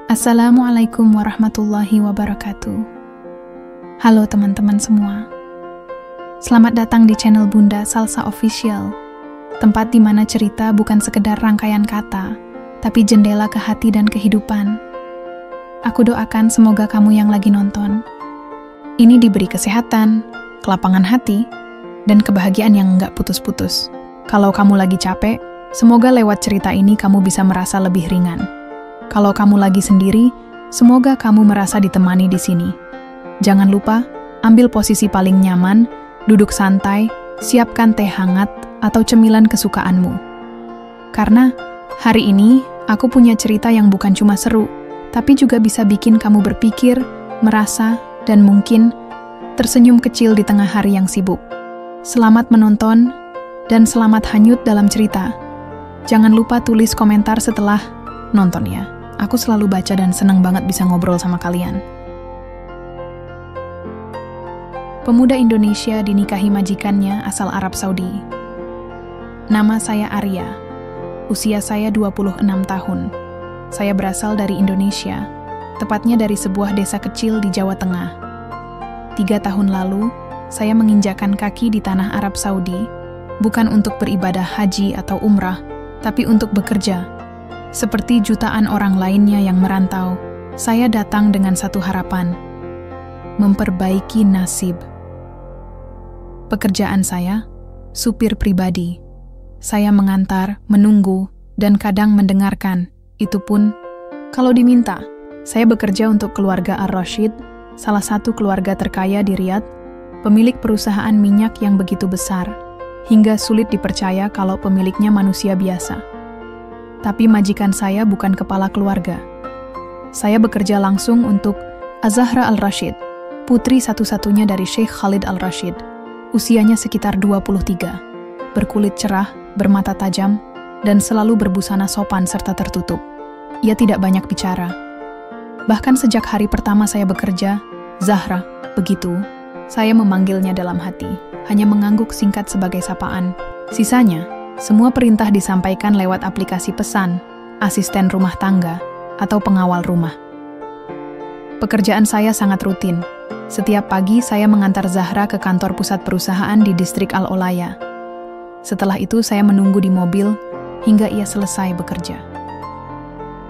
Assalamualaikum warahmatullahi wabarakatuh. Halo teman-teman semua. Selamat datang di channel Bunda Salsa Official, tempat di mana cerita bukan sekedar rangkaian kata, tapi jendela ke hati dan kehidupan. Aku doakan semoga kamu yang lagi nonton ini diberi kesehatan, kelapangan hati, dan kebahagiaan yang enggak putus-putus. Kalau kamu lagi capek, semoga lewat cerita ini kamu bisa merasa lebih ringan. Kalau kamu lagi sendiri, semoga kamu merasa ditemani di sini. Jangan lupa, ambil posisi paling nyaman, duduk santai, siapkan teh hangat atau cemilan kesukaanmu. Karena hari ini aku punya cerita yang bukan cuma seru, tapi juga bisa bikin kamu berpikir, merasa, dan mungkin tersenyum kecil di tengah hari yang sibuk. Selamat menonton, dan selamat hanyut dalam cerita. Jangan lupa tulis komentar setelah nonton ya. Aku selalu baca dan senang banget bisa ngobrol sama kalian. Pemuda Indonesia dinikahi majikannya asal Arab Saudi. Nama saya Arya. Usia saya 26 tahun. Saya berasal dari Indonesia, tepatnya dari sebuah desa kecil di Jawa Tengah. 3 tahun lalu, saya menginjakkan kaki di tanah Arab Saudi, bukan untuk beribadah haji atau umrah, tapi untuk bekerja. Seperti jutaan orang lainnya yang merantau, saya datang dengan satu harapan: memperbaiki nasib. Pekerjaan saya, supir pribadi. Saya mengantar, menunggu, dan kadang mendengarkan. Itu pun, kalau diminta. Saya bekerja untuk keluarga Ar-Rashid, salah satu keluarga terkaya di Riyadh, pemilik perusahaan minyak yang begitu besar, hingga sulit dipercaya kalau pemiliknya manusia biasa. Tapi majikan saya bukan kepala keluarga. Saya bekerja langsung untuk Az-Zahra Al-Rashid, putri satu-satunya dari Sheikh Khalid Al-Rashid. Usianya sekitar 23, berkulit cerah, bermata tajam, dan selalu berbusana sopan serta tertutup. Ia tidak banyak bicara. Bahkan sejak hari pertama saya bekerja, Zahra, begitu, saya memanggilnya dalam hati, hanya mengangguk singkat sebagai sapaan. Sisanya, semua perintah disampaikan lewat aplikasi pesan, asisten rumah tangga, atau pengawal rumah. Pekerjaan saya sangat rutin. Setiap pagi saya mengantar Zahra ke kantor pusat perusahaan di distrik Al-Olaya. Setelah itu saya menunggu di mobil hingga ia selesai bekerja.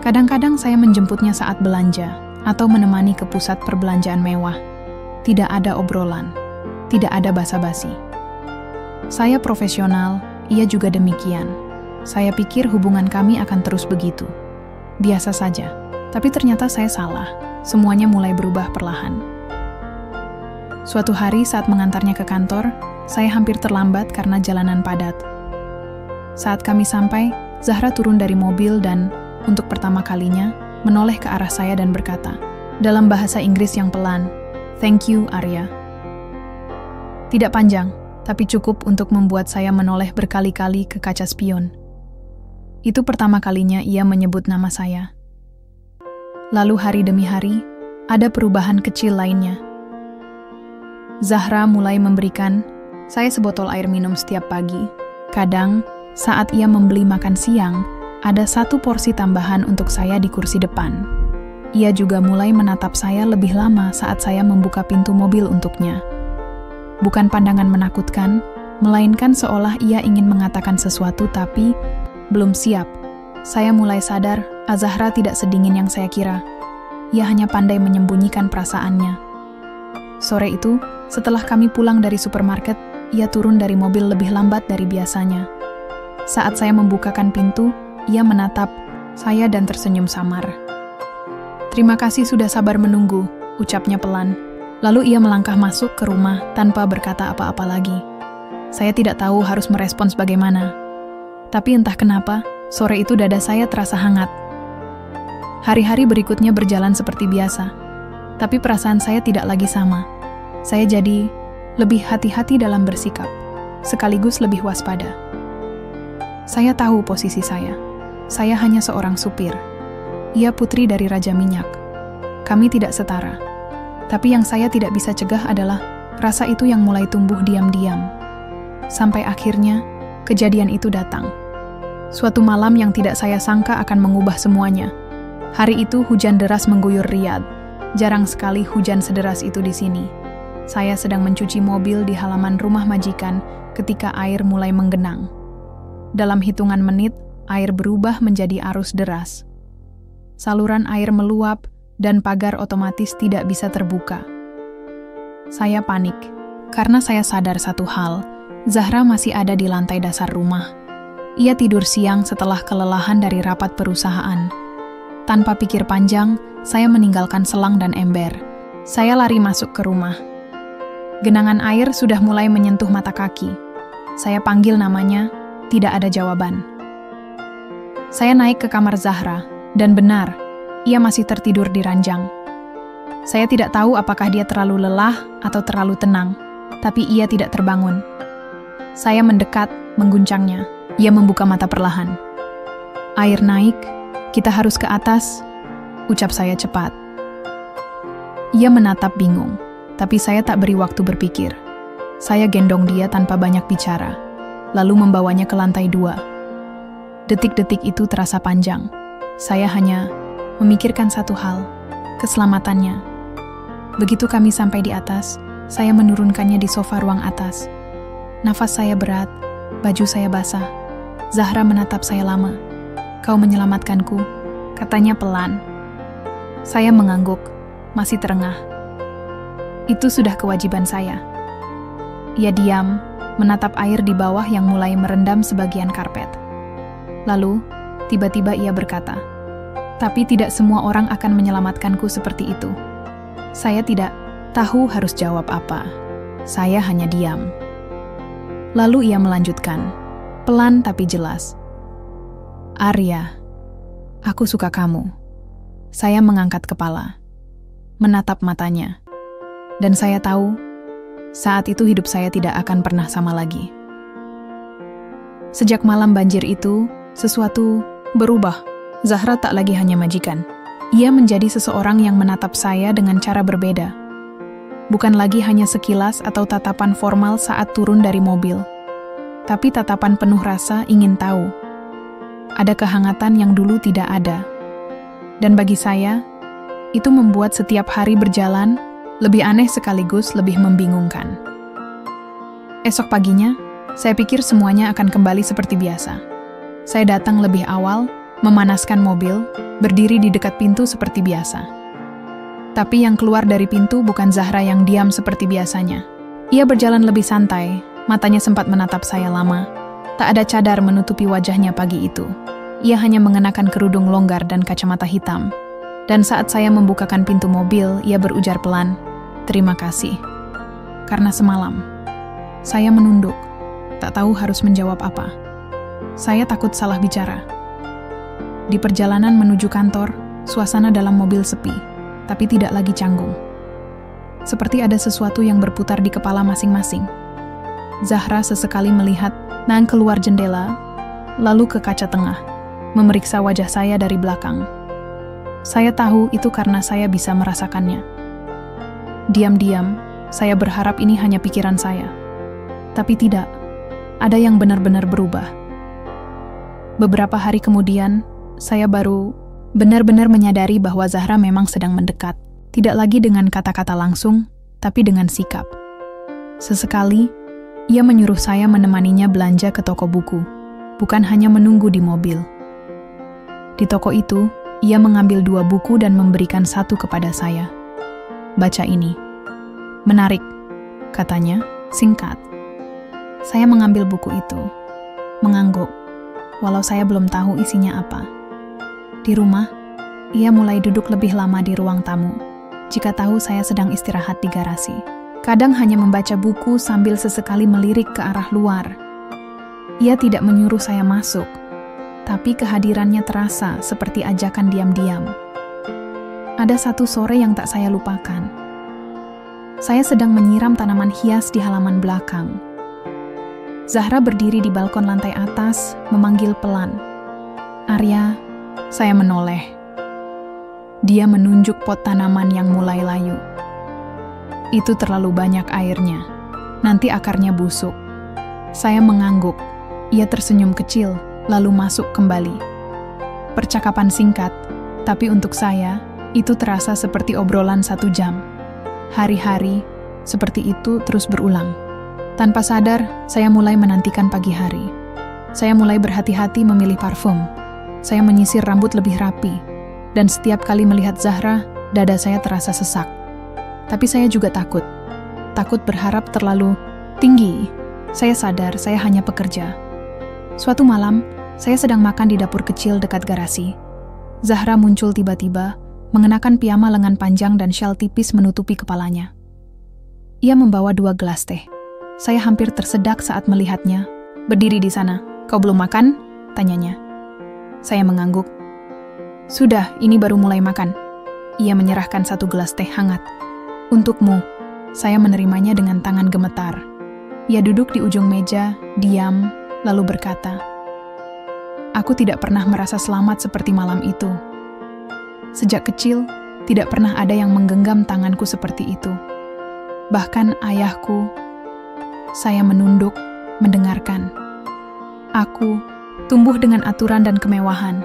Kadang-kadang saya menjemputnya saat belanja atau menemani ke pusat perbelanjaan mewah. Tidak ada obrolan, tidak ada basa-basi. Saya profesional, ia juga demikian. Saya pikir hubungan kami akan terus begitu. Biasa saja, tapi ternyata saya salah. Semuanya mulai berubah perlahan. Suatu hari saat mengantarnya ke kantor, saya hampir terlambat karena jalanan padat. Saat kami sampai, Zahra turun dari mobil dan, untuk pertama kalinya, menoleh ke arah saya dan berkata, dalam bahasa Inggris yang pelan, "Thank you, Arya." Tidak panjang, tapi cukup untuk membuat saya menoleh berkali-kali ke kaca spion. Itu pertama kalinya ia menyebut nama saya. Lalu hari demi hari, ada perubahan kecil lainnya. Zahra mulai memberikan saya sebotol air minum setiap pagi. Kadang, saat ia membeli makan siang, ada satu porsi tambahan untuk saya di kursi depan. Ia juga mulai menatap saya lebih lama saat saya membuka pintu mobil untuknya. Bukan pandangan menakutkan, melainkan seolah ia ingin mengatakan sesuatu tapi belum siap. Saya mulai sadar, Az-Zahra tidak sedingin yang saya kira. Ia hanya pandai menyembunyikan perasaannya. Sore itu, setelah kami pulang dari supermarket, ia turun dari mobil lebih lambat dari biasanya. Saat saya membukakan pintu, ia menatap saya dan tersenyum samar. "Terima kasih sudah sabar menunggu," ucapnya pelan. Lalu ia melangkah masuk ke rumah tanpa berkata apa-apa lagi. Saya tidak tahu harus merespons bagaimana. Tapi entah kenapa, sore itu dada saya terasa hangat. Hari-hari berikutnya berjalan seperti biasa. Tapi perasaan saya tidak lagi sama. Saya jadi lebih hati-hati dalam bersikap, sekaligus lebih waspada. Saya tahu posisi saya. Saya hanya seorang supir. Ia putri dari Raja Minyak. Kami tidak setara. Tapi yang saya tidak bisa cegah adalah rasa itu yang mulai tumbuh diam-diam. Sampai akhirnya, kejadian itu datang. Suatu malam yang tidak saya sangka akan mengubah semuanya. Hari itu hujan deras mengguyur Riyadh. Jarang sekali hujan sederas itu di sini. Saya sedang mencuci mobil di halaman rumah majikan ketika air mulai menggenang. Dalam hitungan menit, air berubah menjadi arus deras. Saluran air meluap dan pagar otomatis tidak bisa terbuka. Saya panik, karena saya sadar satu hal, Zahra masih ada di lantai dasar rumah. Ia tidur siang setelah kelelahan dari rapat perusahaan. Tanpa pikir panjang, saya meninggalkan selang dan ember. Saya lari masuk ke rumah. Genangan air sudah mulai menyentuh mata kaki. Saya panggil namanya, tidak ada jawaban. Saya naik ke kamar Zahra, dan benar, ia masih tertidur di ranjang. Saya tidak tahu apakah dia terlalu lelah atau terlalu tenang, tapi ia tidak terbangun. Saya mendekat, mengguncangnya. Ia membuka mata perlahan. Air naik, kita harus ke atas, ucap saya cepat. Ia menatap bingung, tapi saya tak beri waktu berpikir. Saya gendong dia tanpa banyak bicara, lalu membawanya ke lantai 2. Detik-detik itu terasa panjang. Saya hanya memikirkan satu hal, keselamatannya. Begitu kami sampai di atas, saya menurunkannya di sofa ruang atas. Nafas saya berat, baju saya basah. Zahra menatap saya lama. "Kau menyelamatkanku," katanya pelan. Saya mengangguk, masih terengah. Itu sudah kewajiban saya. Ia diam, menatap air di bawah yang mulai merendam sebagian karpet. Lalu, tiba-tiba ia berkata, "Tapi tidak semua orang akan menyelamatkanku seperti itu." Saya tidak tahu harus jawab apa. Saya hanya diam. Lalu ia melanjutkan, pelan tapi jelas. "Arya, aku suka kamu." Saya mengangkat kepala, menatap matanya. Dan saya tahu, saat itu hidup saya tidak akan pernah sama lagi. Sejak malam banjir itu, sesuatu berubah. Zahra tak lagi hanya majikan. Ia menjadi seseorang yang menatap saya dengan cara berbeda. Bukan lagi hanya sekilas atau tatapan formal saat turun dari mobil, tapi tatapan penuh rasa ingin tahu. Ada kehangatan yang dulu tidak ada. Dan bagi saya, itu membuat setiap hari berjalan lebih aneh sekaligus lebih membingungkan. Esok paginya, saya pikir semuanya akan kembali seperti biasa. Saya datang lebih awal, memanaskan mobil, berdiri di dekat pintu seperti biasa. Tapi yang keluar dari pintu bukan Zahra yang diam seperti biasanya. Ia berjalan lebih santai, matanya sempat menatap saya lama. Tak ada cadar menutupi wajahnya pagi itu. Ia hanya mengenakan kerudung longgar dan kacamata hitam. Dan saat saya membukakan pintu mobil, ia berujar pelan, "Terima kasih." Karena semalam, saya menunduk, tak tahu harus menjawab apa. Saya takut salah bicara. Di perjalanan menuju kantor, suasana dalam mobil sepi, tapi tidak lagi canggung. Seperti ada sesuatu yang berputar di kepala masing-masing. Zahra sesekali melihat Nang keluar jendela, lalu ke kaca tengah, memeriksa wajah saya dari belakang. Saya tahu itu karena saya bisa merasakannya. Diam-diam, saya berharap ini hanya pikiran saya. Tapi tidak, ada yang benar-benar berubah. Beberapa hari kemudian, saya baru benar-benar menyadari bahwa Zahra memang sedang mendekat. Tidak lagi dengan kata-kata langsung, tapi dengan sikap. Sesekali, ia menyuruh saya menemaninya belanja ke toko buku, bukan hanya menunggu di mobil. Di toko itu, ia mengambil 2 buku dan memberikan satu kepada saya. "Baca ini." "Menarik," katanya, singkat. Saya mengambil buku itu, mengangguk, walau saya belum tahu isinya apa. Di rumah, ia mulai duduk lebih lama di ruang tamu, jika tahu saya sedang istirahat di garasi. Kadang hanya membaca buku sambil sesekali melirik ke arah luar. Ia tidak menyuruh saya masuk, tapi kehadirannya terasa seperti ajakan diam-diam. Ada satu sore yang tak saya lupakan. Saya sedang menyiram tanaman hias di halaman belakang. Zahra berdiri di balkon lantai atas, memanggil pelan. "Arya." Saya menoleh. Dia menunjuk pot tanaman yang mulai layu. "Itu terlalu banyak airnya. Nanti akarnya busuk." Saya mengangguk. Ia tersenyum kecil, lalu masuk kembali. Percakapan singkat, Tapi untuk saya, itu terasa seperti obrolan 1 jam. Hari-hari seperti itu terus berulang. Tanpa sadar, saya mulai menantikan pagi hari. Saya mulai berhati-hati memilih parfum. Saya menyisir rambut lebih rapi. Dan setiap kali melihat Zahra, dada saya terasa sesak. Tapi saya juga takut. Takut berharap terlalu tinggi. Saya sadar saya hanya pekerja. Suatu malam, saya sedang makan di dapur kecil dekat garasi. Zahra muncul tiba-tiba, mengenakan piyama lengan panjang dan syal tipis menutupi kepalanya. Ia membawa 2 gelas teh. Saya hampir tersedak saat melihatnya. "Berdiri di sana. Kau belum makan?" tanyanya. Saya mengangguk. "Sudah, ini baru mulai makan." Ia menyerahkan 1 gelas teh hangat. "Untukmu." Saya menerimanya dengan tangan gemetar. Ia duduk di ujung meja, diam, lalu berkata, "Aku tidak pernah merasa selamat seperti malam itu. Sejak kecil, tidak pernah ada yang menggenggam tanganku seperti itu. Bahkan ayahku." Saya menunduk, mendengarkan. "Aku tumbuh dengan aturan dan kemewahan,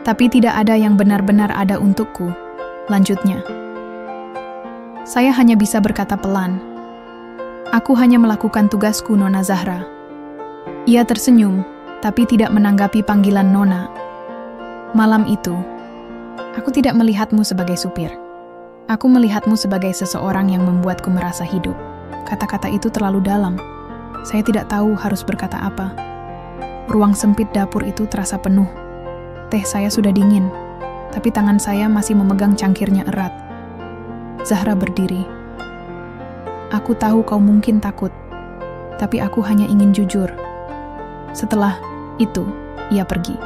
tapi tidak ada yang benar-benar ada untukku," lanjutnya. Saya hanya bisa berkata pelan, "Aku hanya melakukan tugasku, Nona Zahra." Ia tersenyum, tapi tidak menanggapi panggilan Nona. "Malam itu, aku tidak melihatmu sebagai supir. Aku melihatmu sebagai seseorang yang membuatku merasa hidup." Kata-kata itu terlalu dalam. Saya tidak tahu harus berkata apa. Ruang sempit dapur itu terasa penuh. Teh saya sudah dingin, tapi tangan saya masih memegang cangkirnya erat. Zahra berdiri. "Aku tahu kau mungkin takut, tapi aku hanya ingin jujur." Setelah itu, ia pergi.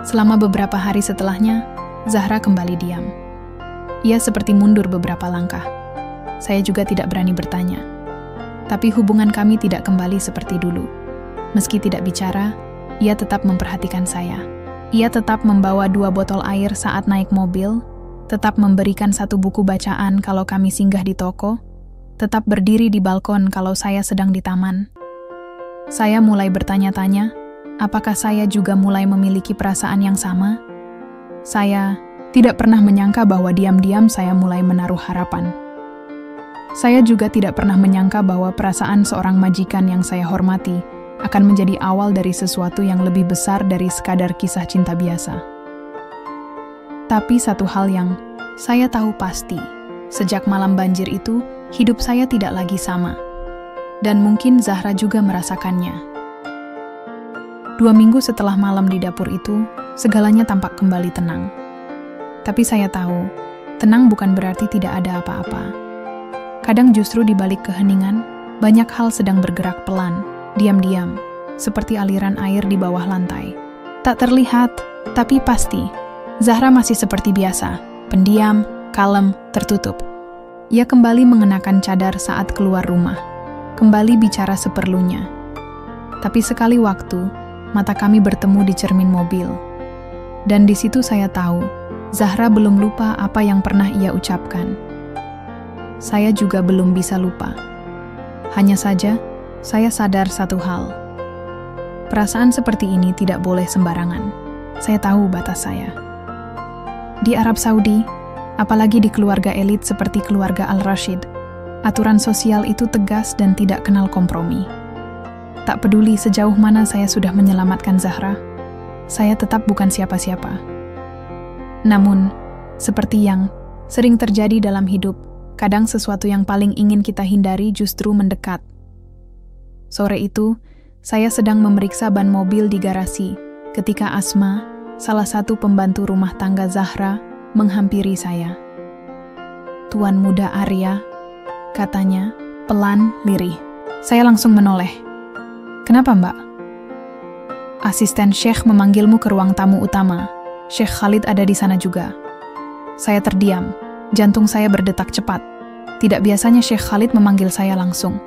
Selama beberapa hari setelahnya, Zahra kembali diam. Ia seperti mundur beberapa langkah. Saya juga tidak berani bertanya. Tapi hubungan kami tidak kembali seperti dulu. Meski tidak bicara, ia tetap memperhatikan saya. Ia tetap membawa 2 botol air saat naik mobil, tetap memberikan 1 buku bacaan kalau kami singgah di toko, tetap berdiri di balkon kalau saya sedang di taman. Saya mulai bertanya-tanya, apakah saya juga mulai memiliki perasaan yang sama? Saya tidak pernah menyangka bahwa diam-diam saya mulai menaruh harapan. Saya juga tidak pernah menyangka bahwa perasaan seorang majikan yang saya hormati akan menjadi awal dari sesuatu yang lebih besar dari sekadar kisah cinta biasa. Tapi satu hal yang saya tahu pasti, sejak malam banjir itu, hidup saya tidak lagi sama. Dan mungkin Zahra juga merasakannya. 2 minggu setelah malam di dapur itu, segalanya tampak kembali tenang. Tapi saya tahu, tenang bukan berarti tidak ada apa-apa. Kadang justru di balik keheningan, banyak hal sedang bergerak pelan, diam-diam, seperti aliran air di bawah lantai. Tak terlihat, tapi pasti. Zahra masih seperti biasa, pendiam, kalem, tertutup. Ia kembali mengenakan cadar saat keluar rumah, kembali bicara seperlunya. Tapi sekali waktu, mata kami bertemu di cermin mobil. Dan di situ saya tahu, Zahra belum lupa apa yang pernah ia ucapkan. Saya juga belum bisa lupa. Hanya saja, saya sadar satu hal. Perasaan seperti ini tidak boleh sembarangan. Saya tahu batas saya. Di Arab Saudi, apalagi di keluarga elit seperti keluarga Al-Rashid, aturan sosial itu tegas dan tidak kenal kompromi. Tak peduli sejauh mana saya sudah menyelamatkan Zahra, saya tetap bukan siapa-siapa. Namun, seperti yang sering terjadi dalam hidup, kadang sesuatu yang paling ingin kita hindari justru mendekat. Sore itu, saya sedang memeriksa ban mobil di garasi ketika Asma, salah satu pembantu rumah tangga Zahra, menghampiri saya. "Tuan muda Arya," katanya, pelan, lirih. Saya langsung menoleh. "Kenapa, Mbak?" "Asisten Syekh memanggilmu ke ruang tamu utama. Syekh Khalid ada di sana juga." Saya terdiam. Jantung saya berdetak cepat. Tidak biasanya Syekh Khalid memanggil saya langsung.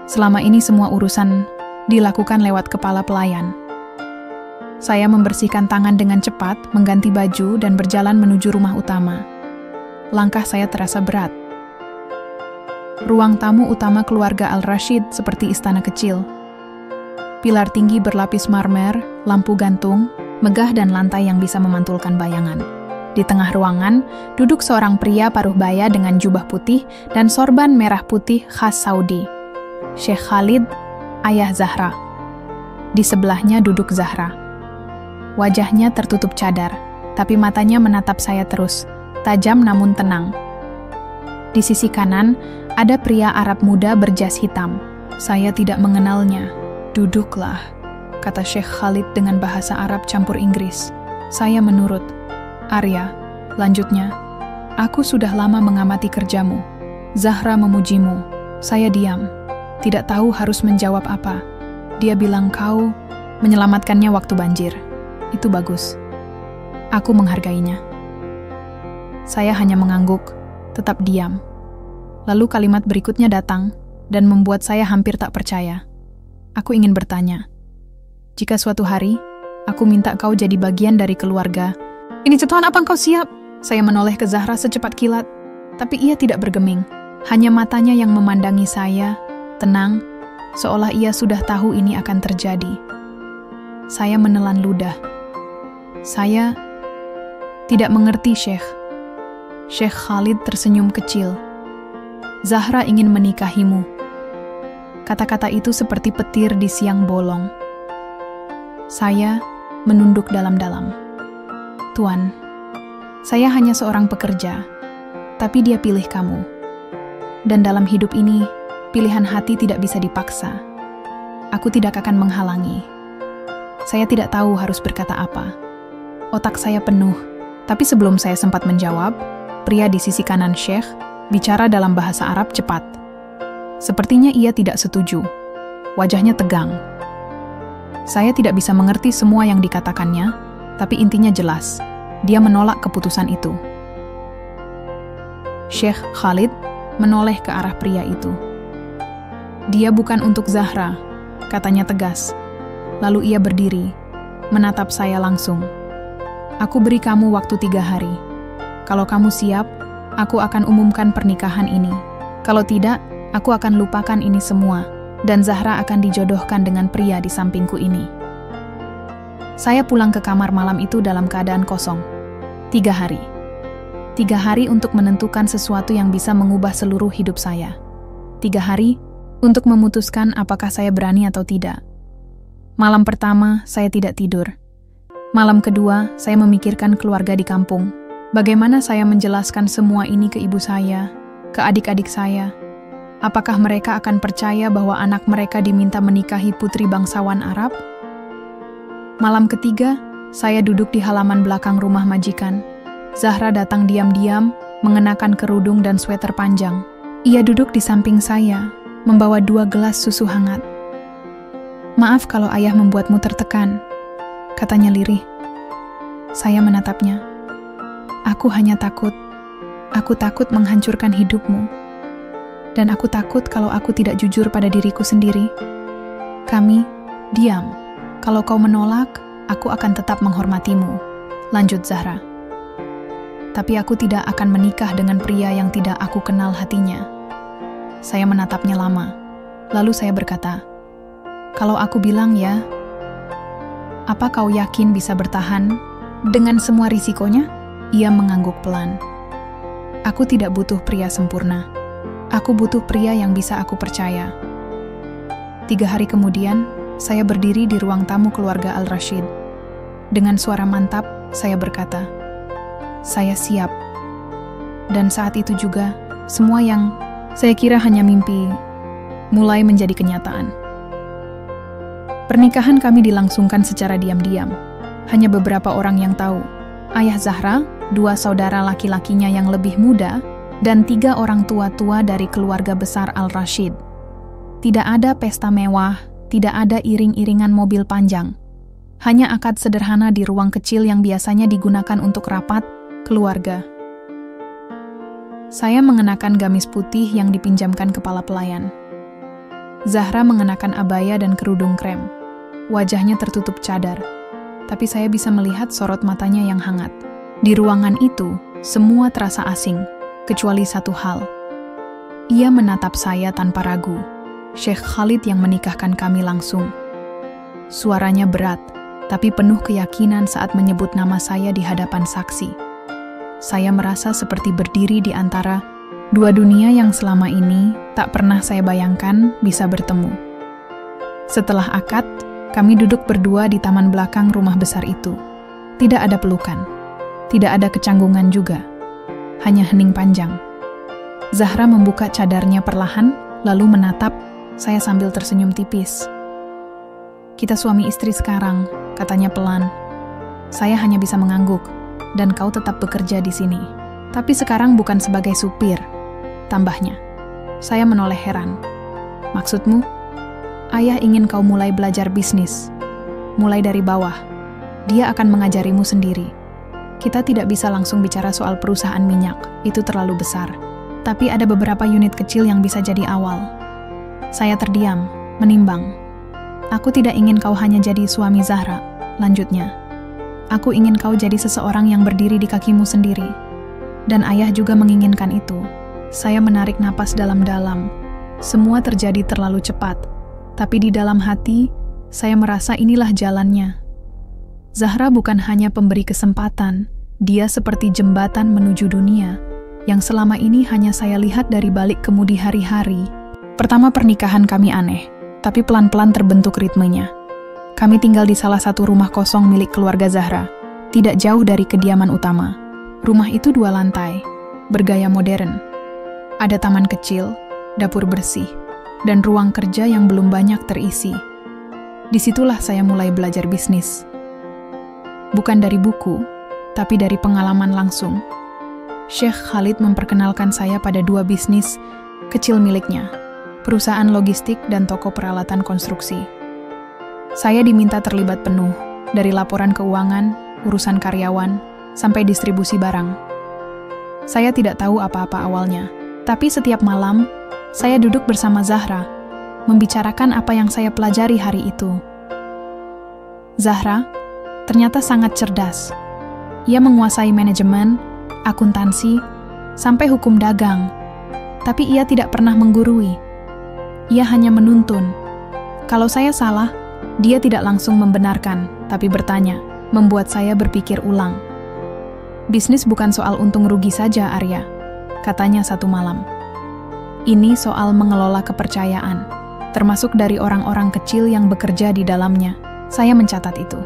Selama ini semua urusan dilakukan lewat kepala pelayan. Saya membersihkan tangan dengan cepat, mengganti baju, dan berjalan menuju rumah utama. Langkah saya terasa berat. Ruang tamu utama keluarga Al-Rashid seperti istana kecil. Pilar tinggi berlapis marmer, lampu gantung, megah dan lantai yang bisa memantulkan bayangan. Di tengah ruangan, duduk seorang pria paruh baya dengan jubah putih dan sorban merah putih khas Saudi. Sheikh Khalid, ayah Zahra. Di sebelahnya duduk Zahra. Wajahnya tertutup cadar, tapi matanya menatap saya terus, tajam namun tenang. Di sisi kanan, ada pria Arab muda berjas hitam. Saya tidak mengenalnya. Duduklah, kata Sheikh Khalid dengan bahasa Arab campur Inggris. Saya menurut. Arya, lanjutnya, aku sudah lama mengamati kerjamu. Zahra memujimu. Saya diam. Tidak tahu harus menjawab apa. Dia bilang kau menyelamatkannya waktu banjir. Itu bagus. Aku menghargainya. Saya hanya mengangguk, tetap diam. Lalu kalimat berikutnya datang dan membuat saya hampir tak percaya. Aku ingin bertanya, jika suatu hari aku minta kau jadi bagian dari keluarga, ini Tuhan, apa engkau siap? Saya menoleh ke Zahra secepat kilat, tapi ia tidak bergeming. Hanya matanya yang memandangi saya, tenang, seolah ia sudah tahu ini akan terjadi. Saya menelan ludah. Saya tidak mengerti, Sheikh. Sheikh Khalid tersenyum kecil. Zahra ingin menikahimu. Kata-kata itu seperti petir di siang bolong. Saya menunduk dalam-dalam. Tuan, saya hanya seorang pekerja, tapi dia pilih kamu. Dan dalam hidup ini, pilihan hati tidak bisa dipaksa. Aku tidak akan menghalangi. Saya tidak tahu harus berkata apa. Otak saya penuh, tapi sebelum saya sempat menjawab, pria di sisi kanan Sheikh bicara dalam bahasa Arab cepat. Sepertinya ia tidak setuju. Wajahnya tegang. Saya tidak bisa mengerti semua yang dikatakannya, tapi intinya jelas, dia menolak keputusan itu. Sheikh Khalid menoleh ke arah pria itu. Dia bukan untuk Zahra, katanya tegas. Lalu ia berdiri, menatap saya langsung. Aku beri kamu waktu 3 hari. Kalau kamu siap, aku akan umumkan pernikahan ini. Kalau tidak, aku akan lupakan ini semua, dan Zahra akan dijodohkan dengan pria di sampingku ini. Saya pulang ke kamar malam itu dalam keadaan kosong. 3 hari. 3 hari untuk menentukan sesuatu yang bisa mengubah seluruh hidup saya. 3 hari untuk memutuskan apakah saya berani atau tidak. Malam pertama, saya tidak tidur. Malam kedua, saya memikirkan keluarga di kampung. Bagaimana saya menjelaskan semua ini ke ibu saya, ke adik-adik saya? Apakah mereka akan percaya bahwa anak mereka diminta menikahi putri bangsawan Arab? Malam ketiga, saya duduk di halaman belakang rumah majikan. Zahra datang diam-diam, mengenakan kerudung dan sweater panjang. Ia duduk di samping saya, membawa 2 gelas susu hangat. Maaf kalau ayah membuatmu tertekan, katanya lirih. Saya menatapnya. Aku hanya takut. Aku takut menghancurkan hidupmu. Dan aku takut kalau aku tidak jujur pada diriku sendiri. Kami diam. Kalau kau menolak, aku akan tetap menghormatimu, lanjut Zahra. Tapi aku tidak akan menikah dengan pria yang tidak aku kenal hatinya. Saya menatapnya lama. Lalu saya berkata, kalau aku bilang ya, apa kau yakin bisa bertahan dengan semua risikonya? Ia mengangguk pelan. Aku tidak butuh pria sempurna. Aku butuh pria yang bisa aku percaya. 3 hari kemudian, saya berdiri di ruang tamu keluarga Al-Rashid. Dengan suara mantap, saya berkata, saya siap. Dan saat itu juga, semua yang saya kira hanya mimpi, mulai menjadi kenyataan. Pernikahan kami dilangsungkan secara diam-diam. Hanya beberapa orang yang tahu. Ayah Zahra, 2 saudara laki-lakinya yang lebih muda, dan 3 orang tua-tua dari keluarga besar Al-Rashid. Tidak ada pesta mewah, tidak ada iring-iringan mobil panjang. Hanya akad sederhana di ruang kecil yang biasanya digunakan untuk rapat keluarga. Saya mengenakan gamis putih yang dipinjamkan kepala pelayan. Zahra mengenakan abaya dan kerudung krem. Wajahnya tertutup cadar, tapi saya bisa melihat sorot matanya yang hangat. Di ruangan itu, semua terasa asing, kecuali satu hal. Ia menatap saya tanpa ragu. Sheikh Khalid yang menikahkan kami langsung. Suaranya berat, tapi penuh keyakinan saat menyebut nama saya di hadapan saksi. saya merasa seperti berdiri di antara dua dunia yang selama ini tak pernah saya bayangkan bisa bertemu. Setelah akad, kami duduk berdua di taman belakang rumah besar itu. Tidak ada pelukan, tidak ada kecanggungan juga, hanya hening panjang. Zahra membuka cadarnya perlahan, lalu menatap saya sambil tersenyum tipis. "Kita suami istri sekarang," katanya pelan. "Saya hanya bisa mengangguk, dan kau tetap bekerja di sini. Tapi sekarang bukan sebagai supir," tambahnya. Saya menoleh heran. "Maksudmu?" "Ayah ingin kau mulai belajar bisnis. Mulai dari bawah. Dia akan mengajarimu sendiri. Kita tidak bisa langsung bicara soal perusahaan minyak, itu terlalu besar. Tapi ada beberapa unit kecil yang bisa jadi awal." Saya terdiam, menimbang. "Aku tidak ingin kau hanya jadi suami Zahra," lanjutnya. "Aku ingin kau jadi seseorang yang berdiri di kakimu sendiri. Dan ayah juga menginginkan itu." Saya menarik napas dalam-dalam. Semua terjadi terlalu cepat. Tapi di dalam hati, saya merasa inilah jalannya. Zahra bukan hanya pemberi kesempatan, dia seperti jembatan menuju dunia, yang selama ini hanya saya lihat dari balik kemudi hari-hari. Pertama pernikahan kami aneh, tapi pelan-pelan terbentuk ritmenya. Kami tinggal di salah satu rumah kosong milik keluarga Zahra, tidak jauh dari kediaman utama. Rumah itu 2 lantai, bergaya modern. Ada taman kecil, dapur bersih, dan ruang kerja yang belum banyak terisi. Disitulah saya mulai belajar bisnis. Bukan dari buku, tapi dari pengalaman langsung. Sheikh Khalid memperkenalkan saya pada 2 bisnis kecil miliknya, perusahaan logistik dan toko peralatan konstruksi. Saya diminta terlibat penuh, dari laporan keuangan, urusan karyawan, sampai distribusi barang. Saya tidak tahu apa-apa awalnya, tapi setiap malam, saya duduk bersama Zahra, membicarakan apa yang saya pelajari hari itu. Zahra ternyata sangat cerdas. Ia menguasai manajemen, akuntansi, sampai hukum dagang. Tapi ia tidak pernah menggurui. Ia hanya menuntun. Kalau saya salah, dia tidak langsung membenarkan, tapi bertanya, membuat saya berpikir ulang. "Bisnis bukan soal untung rugi saja, Arya," katanya satu malam. "Ini soal mengelola kepercayaan, termasuk dari orang-orang kecil yang bekerja di dalamnya." Saya mencatat itu.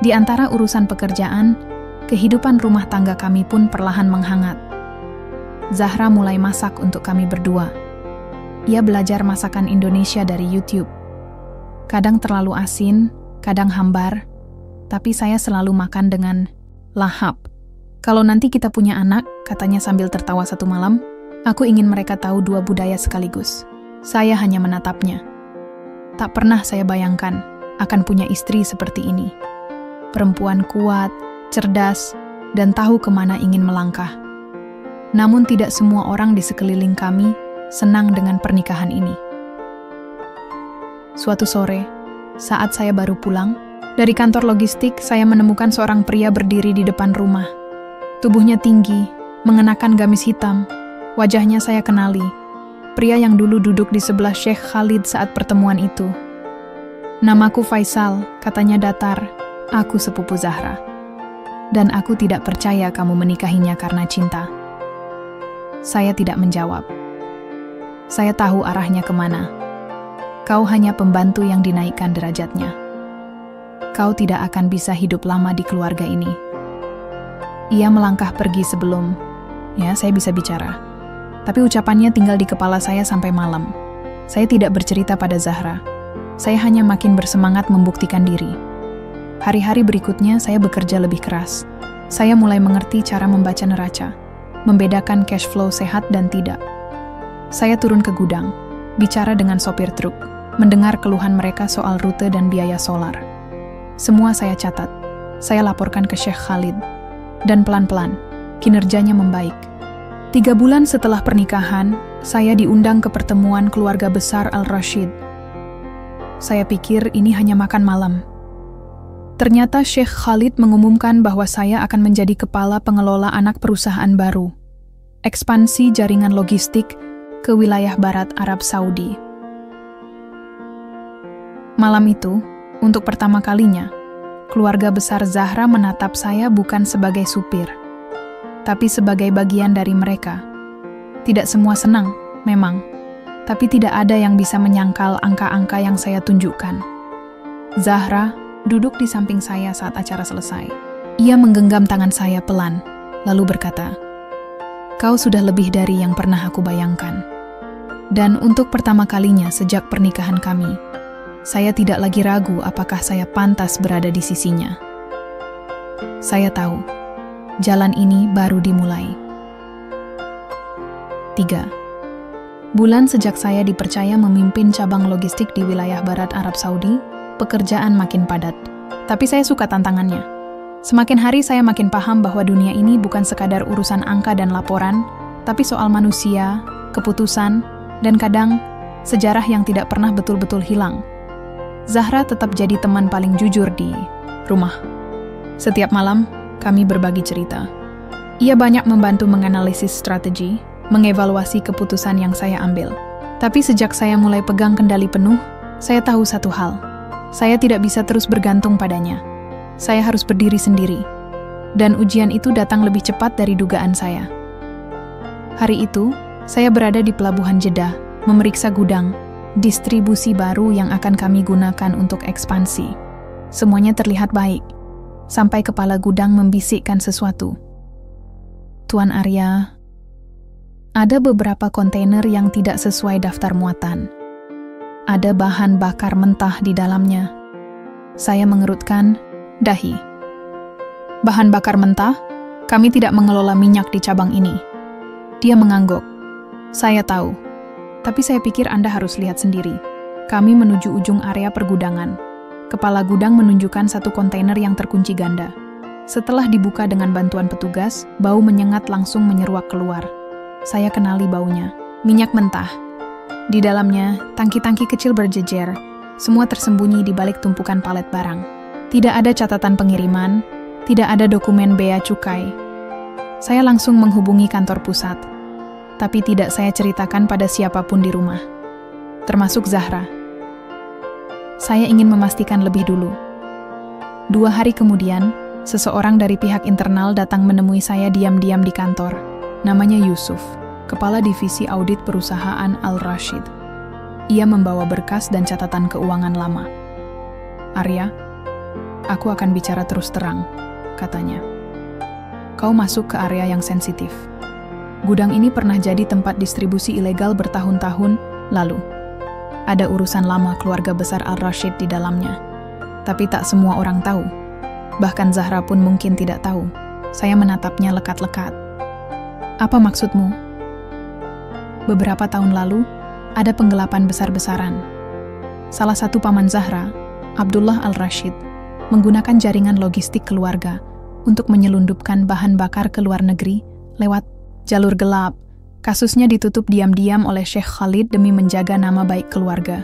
Di antara urusan pekerjaan, kehidupan rumah tangga kami pun perlahan menghangat. Zahra mulai masak untuk kami berdua. Ia belajar masakan Indonesia dari YouTube. Kadang terlalu asin, kadang hambar, tapi saya selalu makan dengan lahap. "Kalau nanti kita punya anak," katanya sambil tertawa satu malam, "aku ingin mereka tahu 2 budaya sekaligus." Saya hanya menatapnya. Tak pernah saya bayangkan akan punya istri seperti ini. Perempuan kuat, cerdas, dan tahu kemana ingin melangkah. Namun tidak semua orang di sekeliling kami senang dengan pernikahan ini. Suatu sore, saat saya baru pulang, dari kantor logistik saya menemukan seorang pria berdiri di depan rumah. Tubuhnya tinggi, mengenakan gamis hitam. Wajahnya saya kenali, pria yang dulu duduk di sebelah Sheikh Khalid saat pertemuan itu. "Namaku Faisal," katanya datar. "Aku sepupu Zahra. Dan aku tidak percaya kamu menikahinya karena cinta." Saya tidak menjawab. Saya tahu arahnya kemana. "Kau hanya pembantu yang dinaikkan derajatnya. Kau tidak akan bisa hidup lama di keluarga ini." Ia melangkah pergi sebelum, saya bisa bicara. Tapi ucapannya tinggal di kepala saya sampai malam. Saya tidak bercerita pada Zahra. Saya hanya makin bersemangat membuktikan diri. Hari-hari berikutnya saya bekerja lebih keras. Saya mulai mengerti cara membaca neraca, membedakan cash flow sehat dan tidak. Saya turun ke gudang, bicara dengan sopir truk, mendengar keluhan mereka soal rute dan biaya solar. Semua saya catat, saya laporkan ke Sheikh Khalid, dan pelan-pelan, kinerjanya membaik. 3 bulan setelah pernikahan, saya diundang ke pertemuan keluarga besar Al-Rashid. Saya pikir ini hanya makan malam. Ternyata Sheikh Khalid mengumumkan bahwa saya akan menjadi kepala pengelola anak perusahaan baru, ekspansi jaringan logistik ke wilayah barat Arab Saudi. Malam itu, untuk pertama kalinya, keluarga besar Zahra menatap saya bukan sebagai supir, tapi sebagai bagian dari mereka. Tidak semua senang, memang, tapi tidak ada yang bisa menyangkal angka-angka yang saya tunjukkan. Zahra duduk di samping saya saat acara selesai. Ia menggenggam tangan saya pelan, lalu berkata, "Kau sudah lebih dari yang pernah aku bayangkan. Dan untuk pertama kalinya sejak pernikahan kami, saya tidak lagi ragu apakah saya pantas berada di sisinya. Saya tahu, jalan ini baru dimulai." 3. Bulan sejak saya dipercaya memimpin cabang logistik di wilayah barat Arab Saudi, pekerjaan makin padat. Tapi saya suka tantangannya. Semakin hari saya makin paham bahwa dunia ini bukan sekadar urusan angka dan laporan, tapi soal manusia, keputusan, dan kadang sejarah yang tidak pernah betul-betul hilang. Zahra tetap jadi teman paling jujur di rumah. Setiap malam, kami berbagi cerita. Ia banyak membantu menganalisis strategi, mengevaluasi keputusan yang saya ambil. Tapi sejak saya mulai pegang kendali penuh, saya tahu satu hal. Saya tidak bisa terus bergantung padanya. Saya harus berdiri sendiri. Dan ujian itu datang lebih cepat dari dugaan saya. Hari itu, saya berada di pelabuhan Jeddah, memeriksa gudang, distribusi baru yang akan kami gunakan untuk ekspansi. Semuanya terlihat baik, sampai kepala gudang membisikkan sesuatu. "Tuan Arya, ada beberapa kontainer yang tidak sesuai daftar muatan. Ada bahan bakar mentah di dalamnya." Saya mengerutkan dahi. "Bahan bakar mentah? Kami tidak mengelola minyak di cabang ini." Dia mengangguk. "Saya tahu. Tapi saya pikir Anda harus lihat sendiri." Kami menuju ujung area pergudangan. Kepala gudang menunjukkan satu kontainer yang terkunci ganda. Setelah dibuka dengan bantuan petugas, bau menyengat langsung menyeruak keluar. Saya kenali baunya. Minyak mentah. Di dalamnya, tangki-tangki kecil berjejer. Semua tersembunyi di balik tumpukan palet barang. Tidak ada catatan pengiriman, tidak ada dokumen bea cukai. Saya langsung menghubungi kantor pusat. Tapi tidak saya ceritakan pada siapapun di rumah. Termasuk Zahra. Saya ingin memastikan lebih dulu. 2 hari kemudian, seseorang dari pihak internal datang menemui saya diam-diam di kantor. Namanya Yusuf, kepala divisi audit perusahaan Al-Rashid. Ia membawa berkas dan catatan keuangan lama. "Arya, aku akan bicara terus terang," katanya. "Kau masuk ke area yang sensitif. Gudang ini pernah jadi tempat distribusi ilegal bertahun-tahun lalu. Ada urusan lama keluarga besar Al-Rashid di dalamnya. Tapi tak semua orang tahu. Bahkan Zahra pun mungkin tidak tahu." Saya menatapnya lekat-lekat. "Apa maksudmu?" "Beberapa tahun lalu, ada penggelapan besar-besaran. Salah satu paman Zahra, Abdullah Al-Rashid, menggunakan jaringan logistik keluarga untuk menyelundupkan bahan bakar ke luar negeri lewat jalur gelap. Kasusnya ditutup diam-diam oleh Sheikh Khalid demi menjaga nama baik keluarga."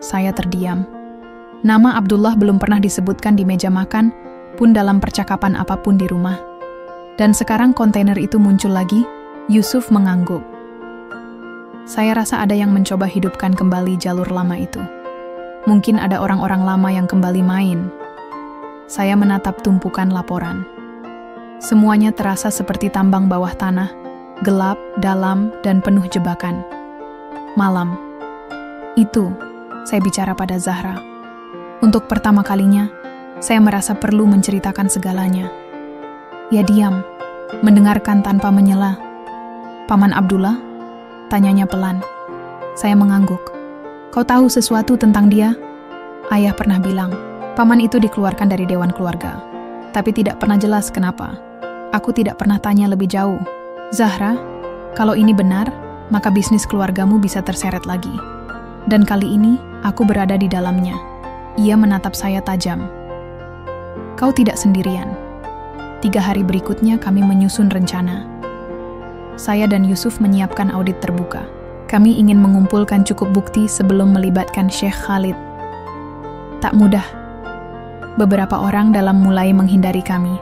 Saya terdiam. Nama Abdullah belum pernah disebutkan di meja makan, pun dalam percakapan apapun di rumah. Dan sekarang kontainer itu muncul lagi. Yusuf mengangguk. Saya rasa ada yang mencoba hidupkan kembali jalur lama itu. Mungkin ada orang-orang lama yang kembali main. Saya menatap tumpukan laporan. Semuanya terasa seperti tambang bawah tanah, gelap, dalam, dan penuh jebakan. Malam. Itu, saya bicara pada Zahra. Untuk pertama kalinya, saya merasa perlu menceritakan segalanya. Ia diam, mendengarkan tanpa menyela. "Paman Abdullah?" tanyanya pelan. Saya mengangguk. "Kau tahu sesuatu tentang dia?" Ayah pernah bilang, paman itu dikeluarkan dari dewan keluarga. Tapi tidak pernah jelas kenapa. Aku tidak pernah tanya lebih jauh. "Zahra, kalau ini benar, maka bisnis keluargamu bisa terseret lagi. Dan kali ini, aku berada di dalamnya." Ia menatap saya tajam. "Kau tidak sendirian." 3 hari berikutnya kami menyusun rencana. Saya dan Yusuf menyiapkan audit terbuka. Kami ingin mengumpulkan cukup bukti sebelum melibatkan Sheikh Khalid. Tak mudah. Beberapa orang dalam mulai menghindari kami.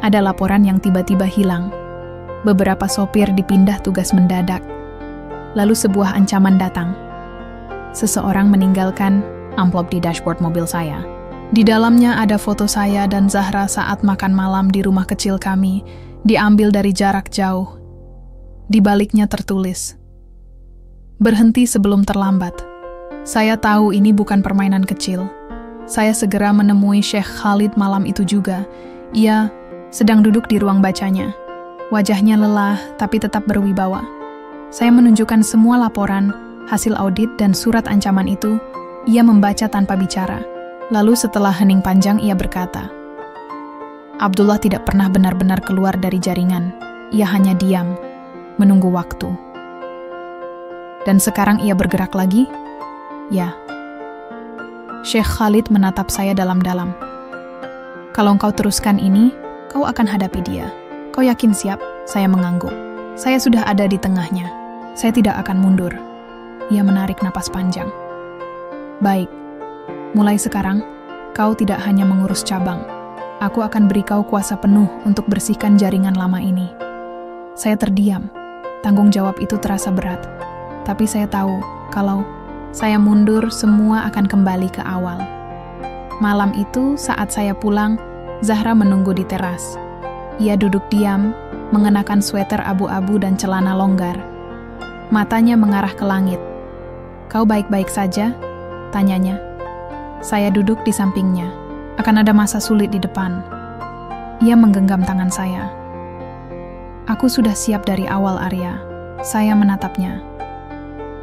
Ada laporan yang tiba-tiba hilang. Beberapa sopir dipindah tugas mendadak. Lalu sebuah ancaman datang. Seseorang meninggalkan amplop di dashboard mobil saya. Di dalamnya ada foto saya dan Zahra saat makan malam di rumah kecil kami diambil dari jarak jauh. Di baliknya tertulis, "Berhenti sebelum terlambat." Saya tahu ini bukan permainan kecil. Saya segera menemui Syekh Khalid malam itu juga. Ia sedang duduk di ruang bacanya. Wajahnya lelah tapi tetap berwibawa. Saya menunjukkan semua laporan, hasil audit dan surat ancaman itu. Ia membaca tanpa bicara. Lalu setelah hening panjang ia berkata, "Abdullah tidak pernah benar-benar keluar dari jaringan. Ia hanya diam, menunggu waktu." Dan sekarang ia bergerak lagi? Ya. Syekh Khalid menatap saya dalam-dalam. "Kalau engkau teruskan ini, kau akan hadapi dia. Kau yakin siap?" Saya mengangguk. Saya sudah ada di tengahnya. Saya tidak akan mundur. Ia menarik napas panjang. "Baik, mulai sekarang, kau tidak hanya mengurus cabang. Aku akan beri kau kuasa penuh untuk bersihkan jaringan lama ini." Saya terdiam. Tanggung jawab itu terasa berat. Tapi saya tahu, kalau saya mundur, semua akan kembali ke awal. Malam itu, saat saya pulang, Zahra menunggu di teras. Ia duduk diam, mengenakan sweater abu-abu dan celana longgar. Matanya mengarah ke langit. "Kau baik-baik saja?" tanyanya. Saya duduk di sampingnya. Akan ada masa sulit di depan. Ia menggenggam tangan saya. "Aku sudah siap dari awal, Arya." Saya menatapnya.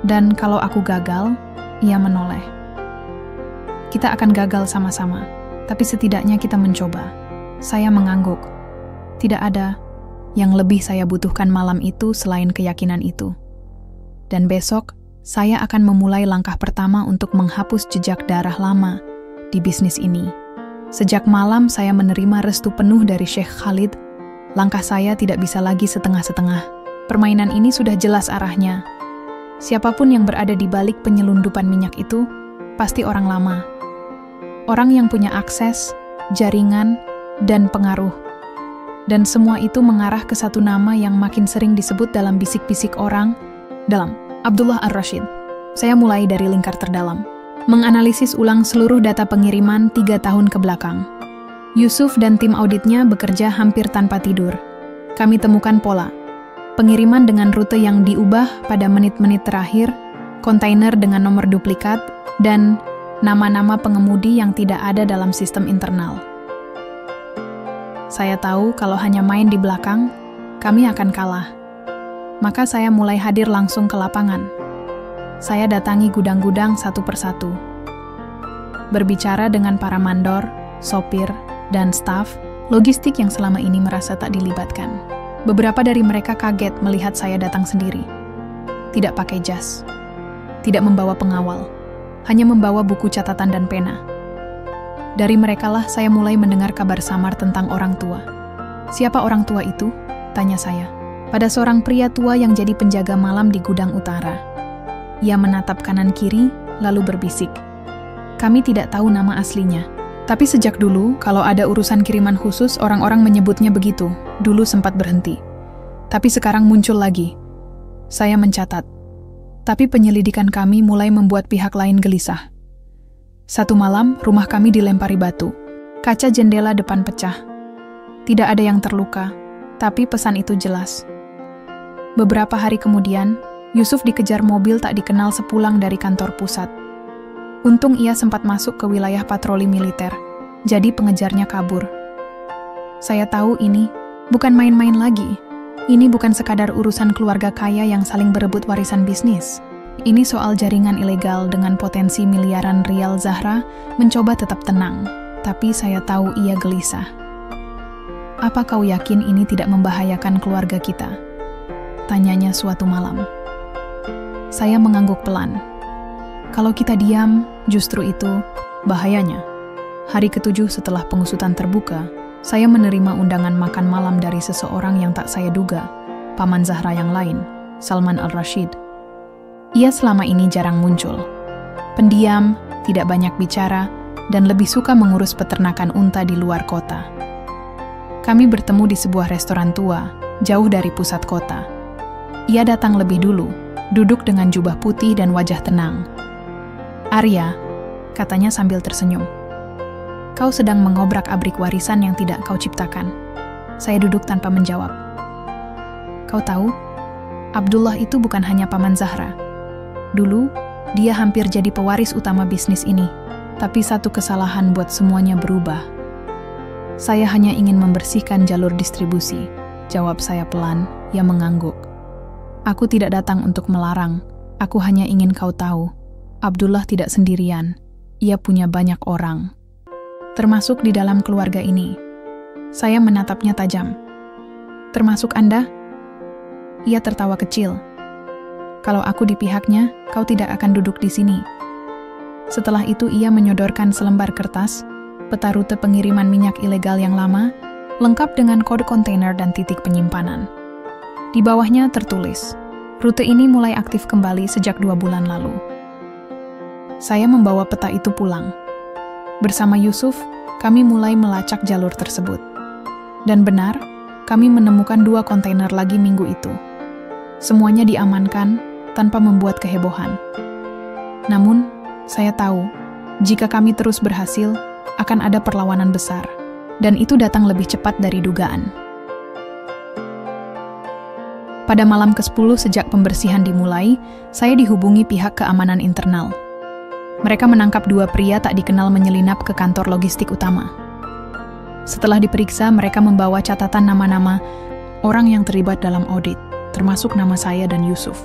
"Dan kalau aku gagal?" Ia menoleh. "Kita akan gagal sama-sama, tapi setidaknya kita mencoba." Saya mengangguk. Tidak ada yang lebih saya butuhkan malam itu selain keyakinan itu. Dan besok, saya akan memulai langkah pertama untuk menghapus jejak darah lama di bisnis ini. Sejak malam saya menerima restu penuh dari Syekh Khalid. Langkah saya tidak bisa lagi setengah-setengah. Permainan ini sudah jelas arahnya. Siapapun yang berada di balik penyelundupan minyak itu, pasti orang lama. Orang yang punya akses, jaringan, dan pengaruh. Dan semua itu mengarah ke satu nama yang makin sering disebut dalam bisik-bisik orang, dalam Abdullah Ar-Rashid. Saya mulai dari lingkar terdalam. Menganalisis ulang seluruh data pengiriman 3 tahun ke belakang. Yusuf dan tim auditnya bekerja hampir tanpa tidur. Kami temukan pola. Pengiriman dengan rute yang diubah pada menit-menit terakhir, kontainer dengan nomor duplikat, dan nama-nama pengemudi yang tidak ada dalam sistem internal. Saya tahu kalau hanya main di belakang, kami akan kalah. Maka saya mulai hadir langsung ke lapangan. Saya datangi gudang-gudang satu persatu. Berbicara dengan para mandor, sopir, dan staf logistik yang selama ini merasa tak dilibatkan. Beberapa dari mereka kaget melihat saya datang sendiri. Tidak pakai jas. Tidak membawa pengawal. Hanya membawa buku catatan dan pena. Dari merekalah saya mulai mendengar kabar samar tentang orang tua. "Siapa orang tua itu?" tanya saya. Pada seorang pria tua yang jadi penjaga malam di gudang utara. Ia menatap kanan kiri, lalu berbisik. "Kami tidak tahu nama aslinya. Tapi sejak dulu, kalau ada urusan kiriman khusus, orang-orang menyebutnya begitu. Dulu sempat berhenti. Tapi sekarang muncul lagi." Saya mencatat. Tapi penyelidikan kami mulai membuat pihak lain gelisah. Satu malam, rumah kami dilempari batu. Kaca jendela depan pecah. Tidak ada yang terluka, tapi pesan itu jelas. Beberapa hari kemudian, Yusuf dikejar mobil tak dikenal sepulang dari kantor pusat. Untung ia sempat masuk ke wilayah patroli militer, jadi pengejarnya kabur. Saya tahu ini bukan main-main lagi. Ini bukan sekadar urusan keluarga kaya yang saling berebut warisan bisnis. Ini soal jaringan ilegal dengan potensi miliaran rial. Zahra mencoba tetap tenang, tapi saya tahu ia gelisah. "Apa kau yakin ini tidak membahayakan keluarga kita?" tanyanya suatu malam. Saya mengangguk pelan. Kalau kita diam, justru itu bahayanya. Hari ke-7 setelah pengusutan terbuka, saya menerima undangan makan malam dari seseorang yang tak saya duga, paman Zahra yang lain, Salman Al-Rashid. Ia selama ini jarang muncul. Pendiam, tidak banyak bicara, dan lebih suka mengurus peternakan unta di luar kota. Kami bertemu di sebuah restoran tua, jauh dari pusat kota. Ia datang lebih dulu, duduk dengan jubah putih dan wajah tenang. "Arya," katanya sambil tersenyum, "kau sedang mengobrak-abrik warisan yang tidak kau ciptakan. Saya duduk tanpa menjawab. Kau tahu, Abdullah itu bukan hanya paman Zahra. Dulu, dia hampir jadi pewaris utama bisnis ini. Tapi satu kesalahan buat semuanya berubah. Saya hanya ingin membersihkan jalur distribusi, jawab saya pelan. Ia mengangguk. Aku tidak datang untuk melarang. Aku hanya ingin kau tahu, Abdullah tidak sendirian. Ia punya banyak orang. Termasuk di dalam keluarga ini. Saya menatapnya tajam. Termasuk Anda? Ia tertawa kecil. Kalau aku di pihaknya, kau tidak akan duduk di sini. Setelah itu ia menyodorkan selembar kertas, peta rute pengiriman minyak ilegal yang lama, lengkap dengan kode kontainer dan titik penyimpanan. Di bawahnya tertulis, rute ini mulai aktif kembali sejak 2 bulan lalu. Saya membawa peta itu pulang. Bersama Yusuf, kami mulai melacak jalur tersebut. Dan benar, kami menemukan 2 kontainer lagi minggu itu. Semuanya diamankan tanpa membuat kehebohan. Namun, saya tahu, jika kami terus berhasil, akan ada perlawanan besar. Dan itu datang lebih cepat dari dugaan. Pada malam ke-10 sejak pembersihan dimulai, saya dihubungi pihak keamanan internal. Mereka menangkap 2 pria tak dikenal menyelinap ke kantor logistik utama. Setelah diperiksa, mereka membawa catatan nama-nama orang yang terlibat dalam audit, termasuk nama saya dan Yusuf.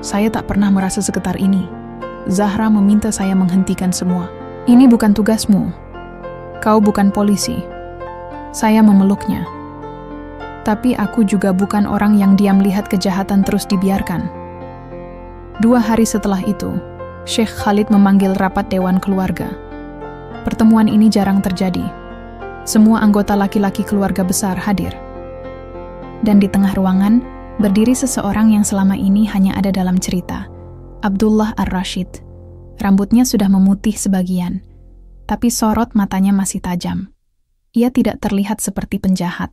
Saya tak pernah merasa segetar ini. Zahra meminta saya menghentikan semua. Ini bukan tugasmu. Kau bukan polisi. Saya memeluknya. Tapi aku juga bukan orang yang diam lihat kejahatan terus dibiarkan. 2 hari setelah itu, Sheikh Khalid memanggil rapat dewan keluarga. Pertemuan ini jarang terjadi. Semua anggota laki-laki keluarga besar hadir. Dan di tengah ruangan, berdiri seseorang yang selama ini hanya ada dalam cerita, Abdullah Ar-Rashid. Rambutnya sudah memutih sebagian, tapi sorot matanya masih tajam. Ia tidak terlihat seperti penjahat.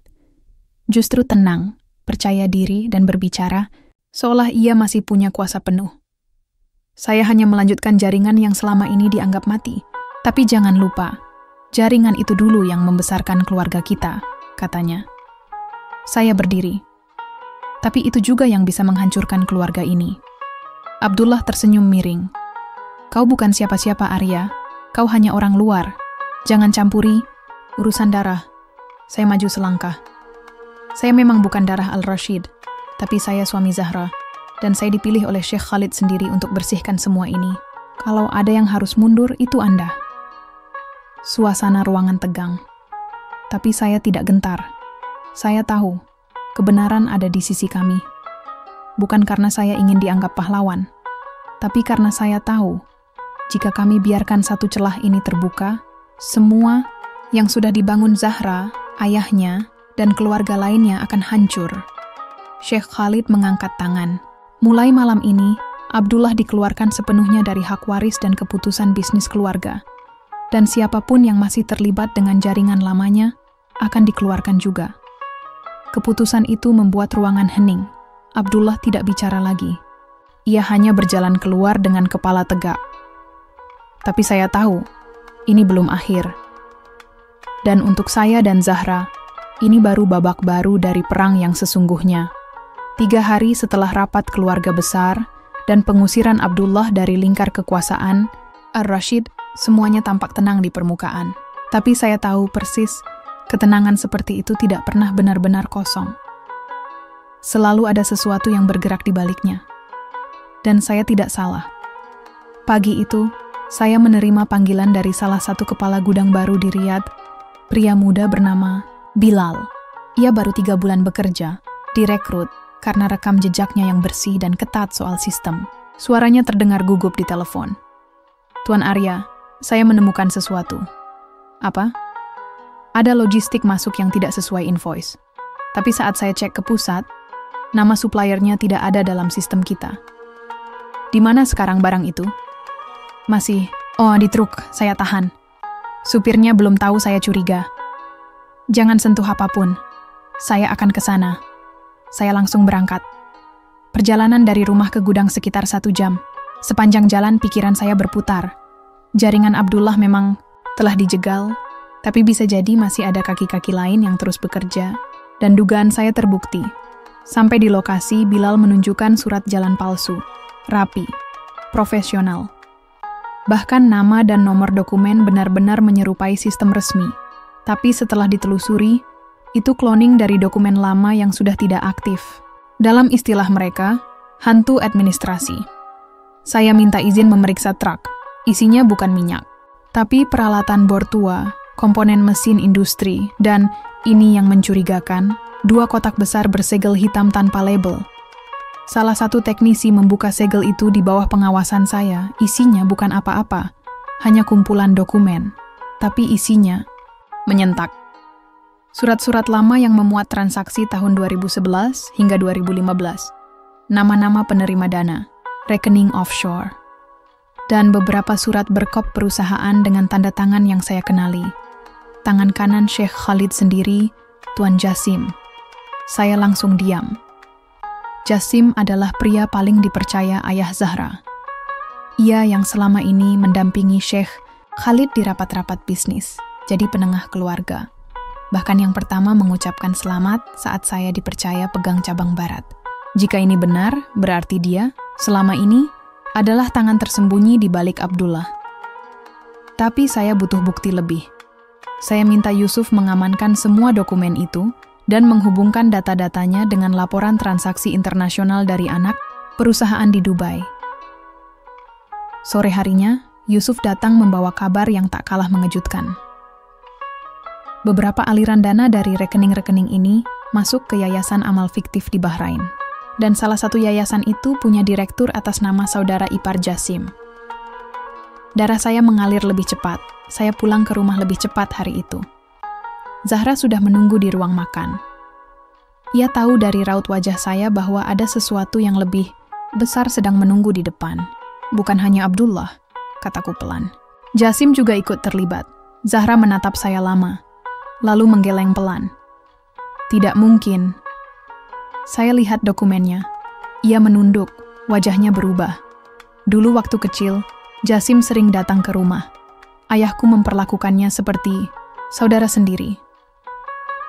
Justru tenang, percaya diri, dan berbicara, seolah ia masih punya kuasa penuh. Saya hanya melanjutkan jaringan yang selama ini dianggap mati. Tapi jangan lupa, jaringan itu dulu yang membesarkan keluarga kita, katanya. Saya berdiri. Tapi itu juga yang bisa menghancurkan keluarga ini. Abdullah tersenyum miring. Kau bukan siapa-siapa, Arya. Kau hanya orang luar. Jangan campuri urusan darah. Saya maju selangkah. Saya memang bukan darah Al-Rashid, tapi saya suami Zahra, dan saya dipilih oleh Sheikh Khalid sendiri untuk bersihkan semua ini. Kalau ada yang harus mundur, itu Anda. Suasana ruangan tegang. Tapi saya tidak gentar. Saya tahu, kebenaran ada di sisi kami. Bukan karena saya ingin dianggap pahlawan, tapi karena saya tahu, jika kami biarkan satu celah ini terbuka, semua yang sudah dibangun Zahra, ayahnya, dan keluarga lainnya akan hancur. Sheikh Khalid mengangkat tangan. Mulai malam ini, Abdullah dikeluarkan sepenuhnya dari hak waris dan keputusan bisnis keluarga. Dan siapapun yang masih terlibat dengan jaringan lamanya, akan dikeluarkan juga. Keputusan itu membuat ruangan hening. Abdullah tidak bicara lagi. Ia hanya berjalan keluar dengan kepala tegak. Tapi saya tahu, ini belum akhir. Dan untuk saya dan Zahra, ini baru babak baru dari perang yang sesungguhnya. 3 hari setelah rapat keluarga besar dan pengusiran Abdullah dari lingkar kekuasaan, Ar-Rashid, semuanya tampak tenang di permukaan. Tapi saya tahu persis, ketenangan seperti itu tidak pernah benar-benar kosong. Selalu ada sesuatu yang bergerak di baliknya. Dan saya tidak salah. Pagi itu, saya menerima panggilan dari salah satu kepala gudang baru di Riyadh, pria muda bernama Bilal. Ia baru 3 bulan bekerja, direkrut, karena rekam jejaknya yang bersih dan ketat soal sistem. Suaranya terdengar gugup di telepon. Tuan Arya, saya menemukan sesuatu. Apa? Ada logistik masuk yang tidak sesuai invoice. Tapi saat saya cek ke pusat, nama suppliernya tidak ada dalam sistem kita. Di mana sekarang barang itu? Masih, di truk, saya tahan. Supirnya belum tahu saya curiga. Jangan sentuh apapun. Saya akan ke sana. Saya langsung berangkat. Perjalanan dari rumah ke gudang sekitar 1 jam. Sepanjang jalan pikiran saya berputar. Jaringan Abdullah memang telah dijegal, Tapi bisa jadi masih ada kaki-kaki lain yang terus bekerja, dan dugaan saya terbukti. Sampai di lokasi, Bilal menunjukkan surat jalan palsu, rapi, profesional. Bahkan nama dan nomor dokumen benar-benar menyerupai sistem resmi. Tapi setelah ditelusuri, itu cloning dari dokumen lama yang sudah tidak aktif. Dalam istilah mereka, hantu administrasi. Saya minta izin memeriksa truk. Isinya bukan minyak, tapi peralatan bor tua, komponen mesin industri, dan ini yang mencurigakan, 2 kotak besar bersegel hitam tanpa label. Salah satu teknisi membuka segel itu di bawah pengawasan saya. Isinya bukan apa-apa, hanya kumpulan dokumen. Tapi isinya menyentak. Surat-surat lama yang memuat transaksi tahun 2011 hingga 2015. Nama-nama penerima dana, rekening offshore. Dan beberapa surat berkop perusahaan dengan tanda tangan yang saya kenali. Tangan kanan Sheikh Khalid sendiri, Tuan Jasim. Saya langsung diam. Jasim adalah pria paling dipercaya ayah Zahra. Ia yang selama ini mendampingi Sheikh Khalid di rapat-rapat bisnis, jadi penengah keluarga. Bahkan yang pertama mengucapkan selamat saat saya dipercaya pegang cabang barat. Jika ini benar, berarti dia, selama ini, adalah tangan tersembunyi di balik Abdullah. Tapi saya butuh bukti lebih. Saya minta Yusuf mengamankan semua dokumen itu dan menghubungkan data-datanya dengan laporan transaksi internasional dari anak perusahaan di Dubai. Sore harinya, Yusuf datang membawa kabar yang tak kalah mengejutkan. Beberapa aliran dana dari rekening-rekening ini masuk ke yayasan amal fiktif di Bahrain. Dan salah satu yayasan itu punya direktur atas nama saudara ipar Jasim. Darah saya mengalir lebih cepat. Saya pulang ke rumah lebih cepat hari itu. Zahra sudah menunggu di ruang makan. Ia tahu dari raut wajah saya bahwa ada sesuatu yang lebih besar sedang menunggu di depan. Bukan hanya Abdullah, kataku pelan. Jasim juga ikut terlibat. Zahra menatap saya lama, lalu menggeleng pelan. Tidak mungkin. Saya lihat dokumennya. Ia menunduk, wajahnya berubah. Dulu waktu kecil, Jasim sering datang ke rumah. Ayahku memperlakukannya seperti saudara sendiri.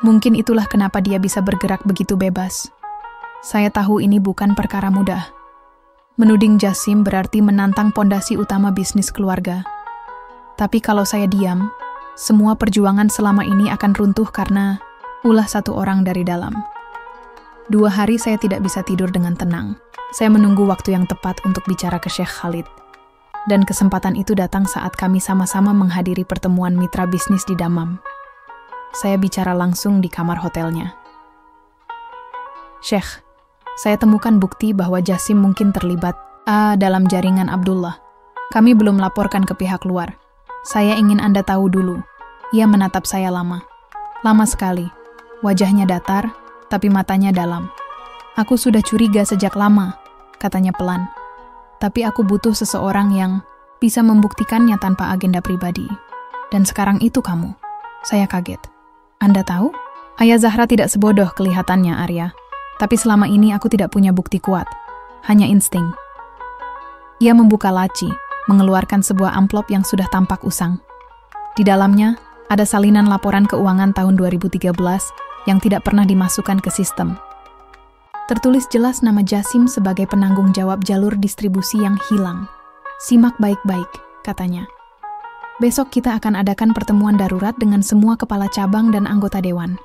Mungkin itulah kenapa dia bisa bergerak begitu bebas. Saya tahu ini bukan perkara mudah. Menuding Jasim berarti menantang pondasi utama bisnis keluarga. Tapi kalau saya diam, semua perjuangan selama ini akan runtuh karena ulah satu orang dari dalam. 2 hari saya tidak bisa tidur dengan tenang. Saya menunggu waktu yang tepat untuk bicara ke Sheikh Khalid. Dan kesempatan itu datang saat kami sama-sama menghadiri pertemuan mitra bisnis di Dammam. Saya bicara langsung di kamar hotelnya. Sheikh, saya temukan bukti bahwa Jasim mungkin terlibat dalam jaringan Abdullah. Kami belum laporkan ke pihak luar. Saya ingin Anda tahu dulu. Ia menatap saya lama. Lama sekali. Wajahnya datar, tapi matanya dalam. Aku sudah curiga sejak lama, katanya pelan. Tapi aku butuh seseorang yang bisa membuktikannya tanpa agenda pribadi. Dan sekarang itu kamu. Saya kaget. Anda tahu? Ayah Zahra tidak sebodoh kelihatannya, Arya. Tapi selama ini aku tidak punya bukti kuat. Hanya insting. Ia membuka laci, mengeluarkan sebuah amplop yang sudah tampak usang. Di dalamnya, ada salinan laporan keuangan tahun 2013 yang tidak pernah dimasukkan ke sistem. Tertulis jelas nama Jasim sebagai penanggung jawab jalur distribusi yang hilang. Simak baik-baik, katanya. Besok kita akan adakan pertemuan darurat dengan semua kepala cabang dan anggota dewan.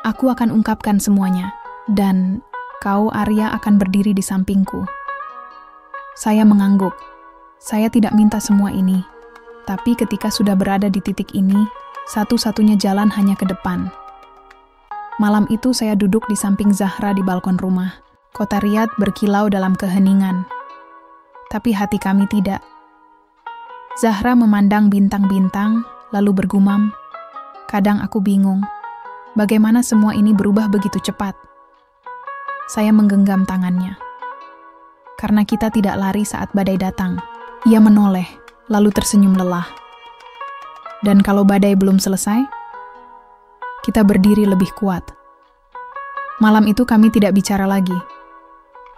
Aku akan ungkapkan semuanya, dan kau, Arya, akan berdiri di sampingku. Saya mengangguk. Saya tidak minta semua ini. Tapi ketika sudah berada di titik ini, satu-satunya jalan hanya ke depan. Malam itu saya duduk di samping Zahra di balkon rumah. Kota Riyadh berkilau dalam keheningan. Tapi hati kami tidak. Zahra memandang bintang-bintang, lalu bergumam, "Kadang aku bingung, bagaimana semua ini berubah begitu cepat." Saya menggenggam tangannya. Karena kita tidak lari saat badai datang. Ia menoleh, lalu tersenyum lelah. Dan kalau badai belum selesai, kita berdiri lebih kuat. Malam itu kami tidak bicara lagi.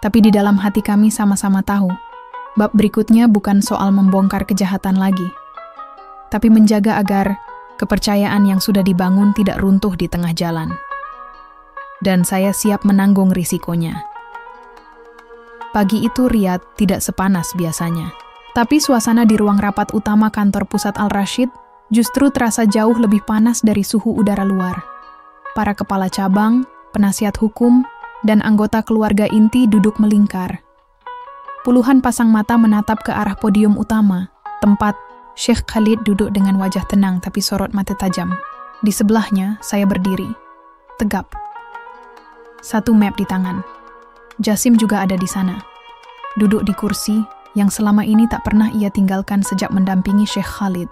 Tapi di dalam hati kami sama-sama tahu, bab berikutnya bukan soal membongkar kejahatan lagi, tapi menjaga agar Kepercayaan yang sudah dibangun tidak runtuh di tengah jalan. Dan saya siap menanggung risikonya. Pagi itu Riyadh tidak sepanas biasanya. Tapi suasana di ruang rapat utama kantor pusat Al-Rashid justru terasa jauh lebih panas dari suhu udara luar. Para kepala cabang, penasihat hukum, dan anggota keluarga inti duduk melingkar. Puluhan pasang mata menatap ke arah podium utama, tempat Syekh Khalid duduk dengan wajah tenang tapi sorot mata tajam. Di sebelahnya, saya berdiri, tegap. Satu map di tangan. Jasim juga ada di sana. Duduk di kursi yang selama ini tak pernah ia tinggalkan sejak mendampingi Syekh Khalid.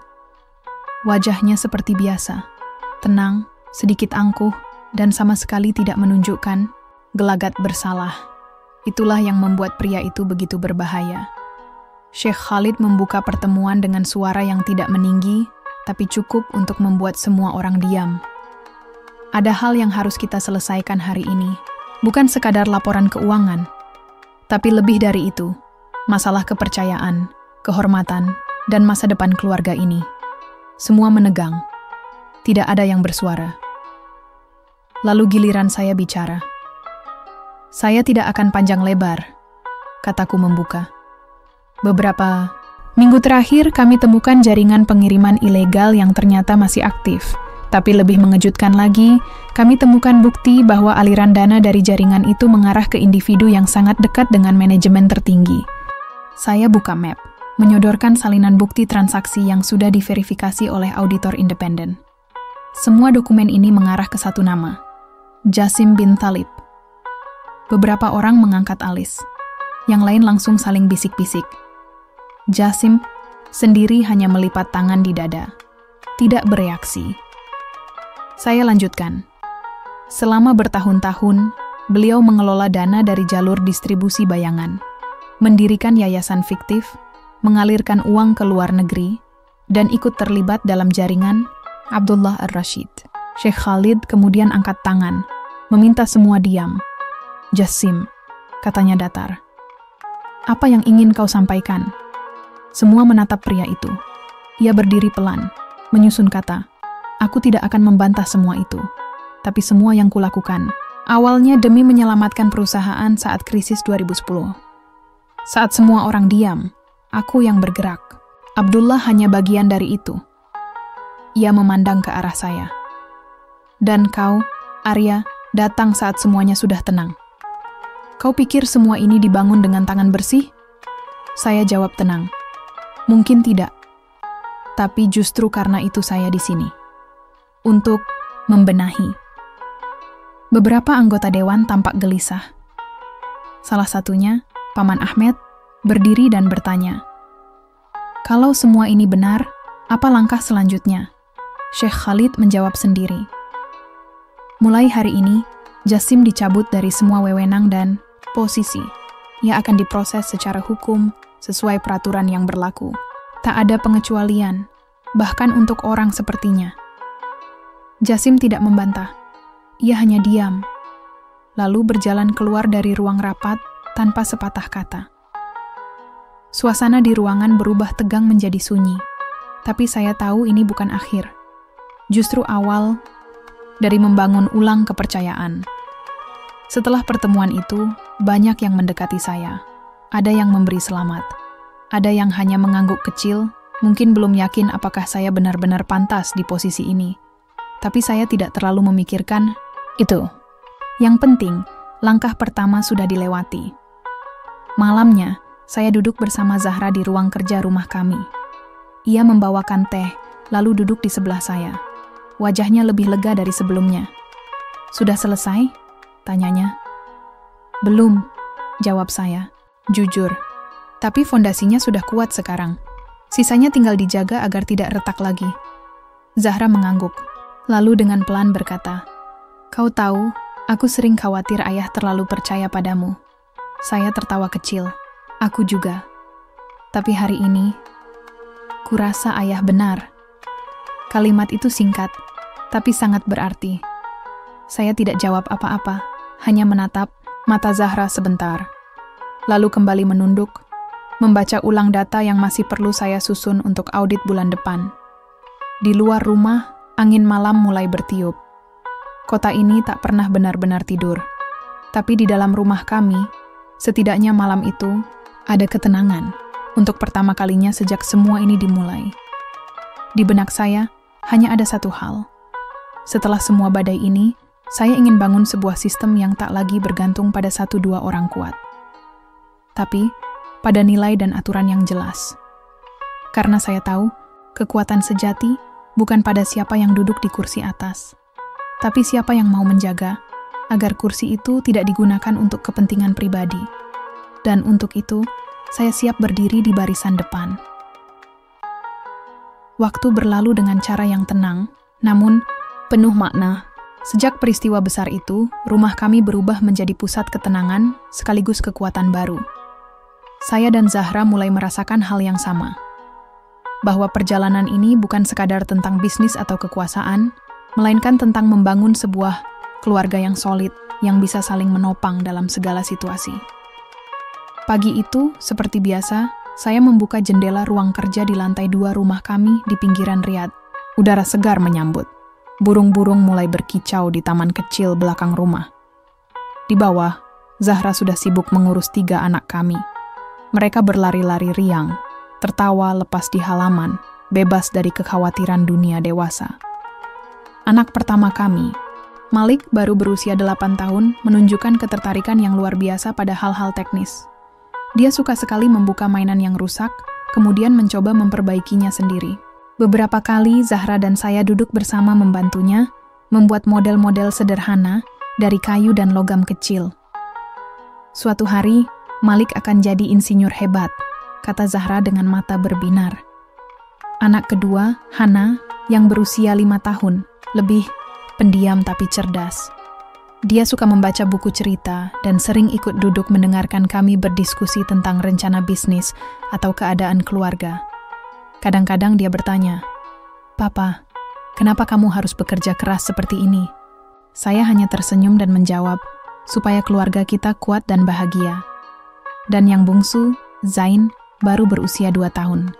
Wajahnya seperti biasa, tenang, sedikit angkuh, dan sama sekali tidak menunjukkan gelagat bersalah. Itulah yang membuat pria itu begitu berbahaya. Syekh Khalid membuka pertemuan dengan suara yang tidak meninggi, tapi cukup untuk membuat semua orang diam. Ada hal yang harus kita selesaikan hari ini, bukan sekadar laporan keuangan, tapi lebih dari itu, masalah kepercayaan, kehormatan, dan masa depan keluarga ini. Semua menegang, tidak ada yang bersuara. Lalu giliran saya bicara. Saya tidak akan panjang lebar, kataku membuka. Beberapa minggu terakhir kami temukan jaringan pengiriman ilegal yang ternyata masih aktif. Tapi lebih mengejutkan lagi, kami temukan bukti bahwa aliran dana dari jaringan itu mengarah ke individu yang sangat dekat dengan manajemen tertinggi. Saya buka map, menyodorkan salinan bukti transaksi yang sudah diverifikasi oleh auditor independen. Semua dokumen ini mengarah ke satu nama, Jasim bin Thalib. Beberapa orang mengangkat alis, yang lain langsung saling bisik-bisik. Jasim sendiri hanya melipat tangan di dada, tidak bereaksi. Saya lanjutkan. Selama bertahun-tahun, beliau mengelola dana dari jalur distribusi bayangan, mendirikan yayasan fiktif, mengalirkan uang ke luar negeri, dan ikut terlibat dalam jaringan Abdullah Ar-Rashid. Syekh Khalid kemudian angkat tangan, meminta semua diam. Jasim, katanya datar. Apa yang ingin kau sampaikan? Semua menatap pria itu. Ia berdiri pelan, menyusun kata. Aku tidak akan membantah semua itu. Tapi semua yang kulakukan, awalnya demi menyelamatkan perusahaan saat krisis 2010. Saat semua orang diam, aku yang bergerak. Abdullah hanya bagian dari itu. Ia memandang ke arah saya. Dan kau, Arya, datang saat semuanya sudah tenang. Kau pikir semua ini dibangun dengan tangan bersih? Saya jawab tenang. Mungkin tidak. Tapi justru karena itu saya di sini. Untuk membenahi. Beberapa anggota dewan tampak gelisah. Salah satunya, Paman Ahmed, berdiri dan bertanya. Kalau semua ini benar, apa langkah selanjutnya? Syekh Khalid menjawab sendiri. Mulai hari ini, Jasim dicabut dari semua wewenang dan posisi. Ia akan diproses secara hukum sesuai peraturan yang berlaku. Tak ada pengecualian, bahkan untuk orang sepertinya. Jasim tidak membantah. Ia hanya diam, lalu berjalan keluar dari ruang rapat tanpa sepatah kata. Suasana di ruangan berubah tegang menjadi sunyi, tapi saya tahu ini bukan akhir. Justru awal dari membangun ulang kepercayaan. Setelah pertemuan itu, banyak yang mendekati saya. Ada yang memberi selamat. Ada yang hanya mengangguk kecil, mungkin belum yakin apakah saya benar-benar pantas di posisi ini. Tapi saya tidak terlalu memikirkan itu. Yang penting, langkah pertama sudah dilewati. Malamnya, saya duduk bersama Zahra di ruang kerja rumah kami. Ia membawakan teh, lalu duduk di sebelah saya. Wajahnya lebih lega dari sebelumnya. Sudah selesai? Tanyanya. Belum, jawab saya. Jujur. Tapi fondasinya sudah kuat sekarang. Sisanya tinggal dijaga agar tidak retak lagi. Zahra mengangguk, lalu dengan pelan berkata, "Kau tahu, aku sering khawatir ayah terlalu percaya padamu." Saya tertawa kecil. Aku juga. Tapi hari ini, kurasa ayah benar. Kalimat itu singkat, tapi sangat berarti. Saya tidak jawab apa-apa, hanya menatap mata Zahra sebentar. Lalu kembali menunduk, membaca ulang data yang masih perlu saya susun untuk audit bulan depan. Di luar rumah, Angin malam mulai bertiup. Kota ini tak pernah benar-benar tidur. Tapi di dalam rumah kami, setidaknya malam itu ada ketenangan untuk pertama kalinya sejak semua ini dimulai. Di benak saya, hanya ada satu hal. Setelah semua badai ini, saya ingin bangun sebuah sistem yang tak lagi bergantung pada 1-2 orang kuat. Tapi, pada nilai dan aturan yang jelas. Karena saya tahu, kekuatan sejati bukan pada siapa yang duduk di kursi atas, tapi siapa yang mau menjaga agar kursi itu tidak digunakan untuk kepentingan pribadi. Dan untuk itu, saya siap berdiri di barisan depan. Waktu berlalu dengan cara yang tenang, namun penuh makna. Sejak peristiwa besar itu, rumah kami berubah menjadi pusat ketenangan sekaligus kekuatan baru. Saya dan Zahra mulai merasakan hal yang sama. Bahwa perjalanan ini bukan sekadar tentang bisnis atau kekuasaan, melainkan tentang membangun sebuah keluarga yang solid, yang bisa saling menopang dalam segala situasi. Pagi itu, seperti biasa, saya membuka jendela ruang kerja di lantai 2 rumah kami di pinggiran Riyadh. Udara segar menyambut. Burung-burung mulai berkicau di taman kecil belakang rumah. Di bawah, Zahra sudah sibuk mengurus 3 anak kami. Mereka berlari-lari riang, tertawa lepas di halaman, bebas dari kekhawatiran dunia dewasa. Anak pertama kami, Malik, baru berusia 8 tahun, menunjukkan ketertarikan yang luar biasa pada hal-hal teknis. Dia suka sekali membuka mainan yang rusak, kemudian mencoba memperbaikinya sendiri. Beberapa kali Zahra dan saya duduk bersama membantunya, membuat model-model sederhana dari kayu dan logam kecil. Suatu hari, Malik akan jadi insinyur hebat, kata Zahra dengan mata berbinar. Anak kedua, Hana, yang berusia 5 tahun, lebih pendiam tapi cerdas. Dia suka membaca buku cerita dan sering ikut duduk mendengarkan kami berdiskusi tentang rencana bisnis atau keadaan keluarga. Kadang-kadang dia bertanya, "Papa, kenapa kamu harus bekerja keras seperti ini?" Saya hanya tersenyum dan menjawab, supaya keluarga kita kuat dan bahagia. Dan yang bungsu, Zain, baru berusia 2 tahun.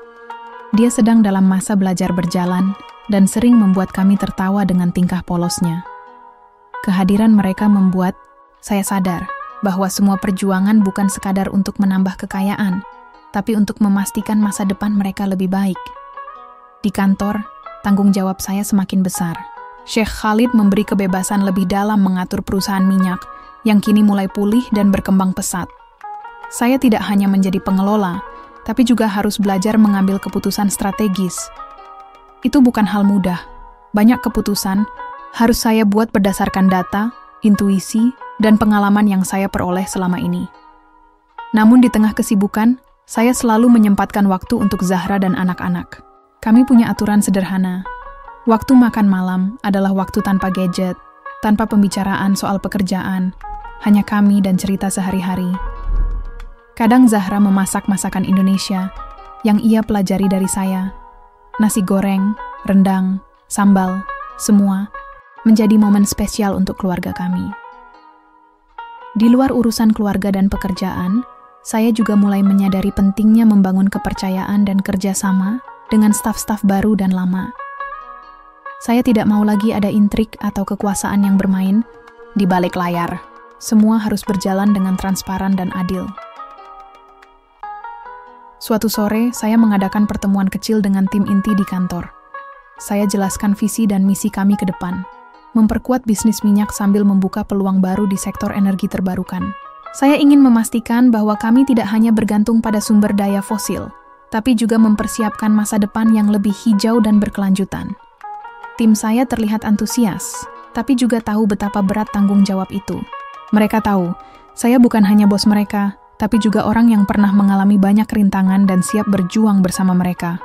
Dia sedang dalam masa belajar berjalan dan sering membuat kami tertawa dengan tingkah polosnya. Kehadiran mereka membuat saya sadar bahwa semua perjuangan bukan sekadar untuk menambah kekayaan, tapi untuk memastikan masa depan mereka lebih baik. Di kantor, tanggung jawab saya semakin besar. Sheikh Khalid memberi kebebasan lebih dalam mengatur perusahaan minyak yang kini mulai pulih dan berkembang pesat. Saya tidak hanya menjadi pengelola, tapi juga harus belajar mengambil keputusan strategis. Itu bukan hal mudah. Banyak keputusan harus saya buat berdasarkan data, intuisi, dan pengalaman yang saya peroleh selama ini. Namun di tengah kesibukan, saya selalu menyempatkan waktu untuk Zahra dan anak-anak. Kami punya aturan sederhana. Waktu makan malam adalah waktu tanpa gadget, tanpa pembicaraan soal pekerjaan, hanya kami dan cerita sehari-hari. Kadang Zahra memasak masakan Indonesia yang ia pelajari dari saya. Nasi goreng, rendang, sambal, semua menjadi momen spesial untuk keluarga kami. Di luar urusan keluarga dan pekerjaan, saya juga mulai menyadari pentingnya membangun kepercayaan dan kerjasama dengan staf-staf baru dan lama. Saya tidak mau lagi ada intrik atau kekuasaan yang bermain di balik layar. Semua harus berjalan dengan transparan dan adil. Suatu sore, saya mengadakan pertemuan kecil dengan tim inti di kantor. Saya jelaskan visi dan misi kami ke depan. Memperkuat bisnis minyak sambil membuka peluang baru di sektor energi terbarukan. Saya ingin memastikan bahwa kami tidak hanya bergantung pada sumber daya fosil, tapi juga mempersiapkan masa depan yang lebih hijau dan berkelanjutan. Tim saya terlihat antusias, tapi juga tahu betapa berat tanggung jawab itu. Mereka tahu, saya bukan hanya bos mereka, tapi juga orang yang pernah mengalami banyak rintangan dan siap berjuang bersama mereka.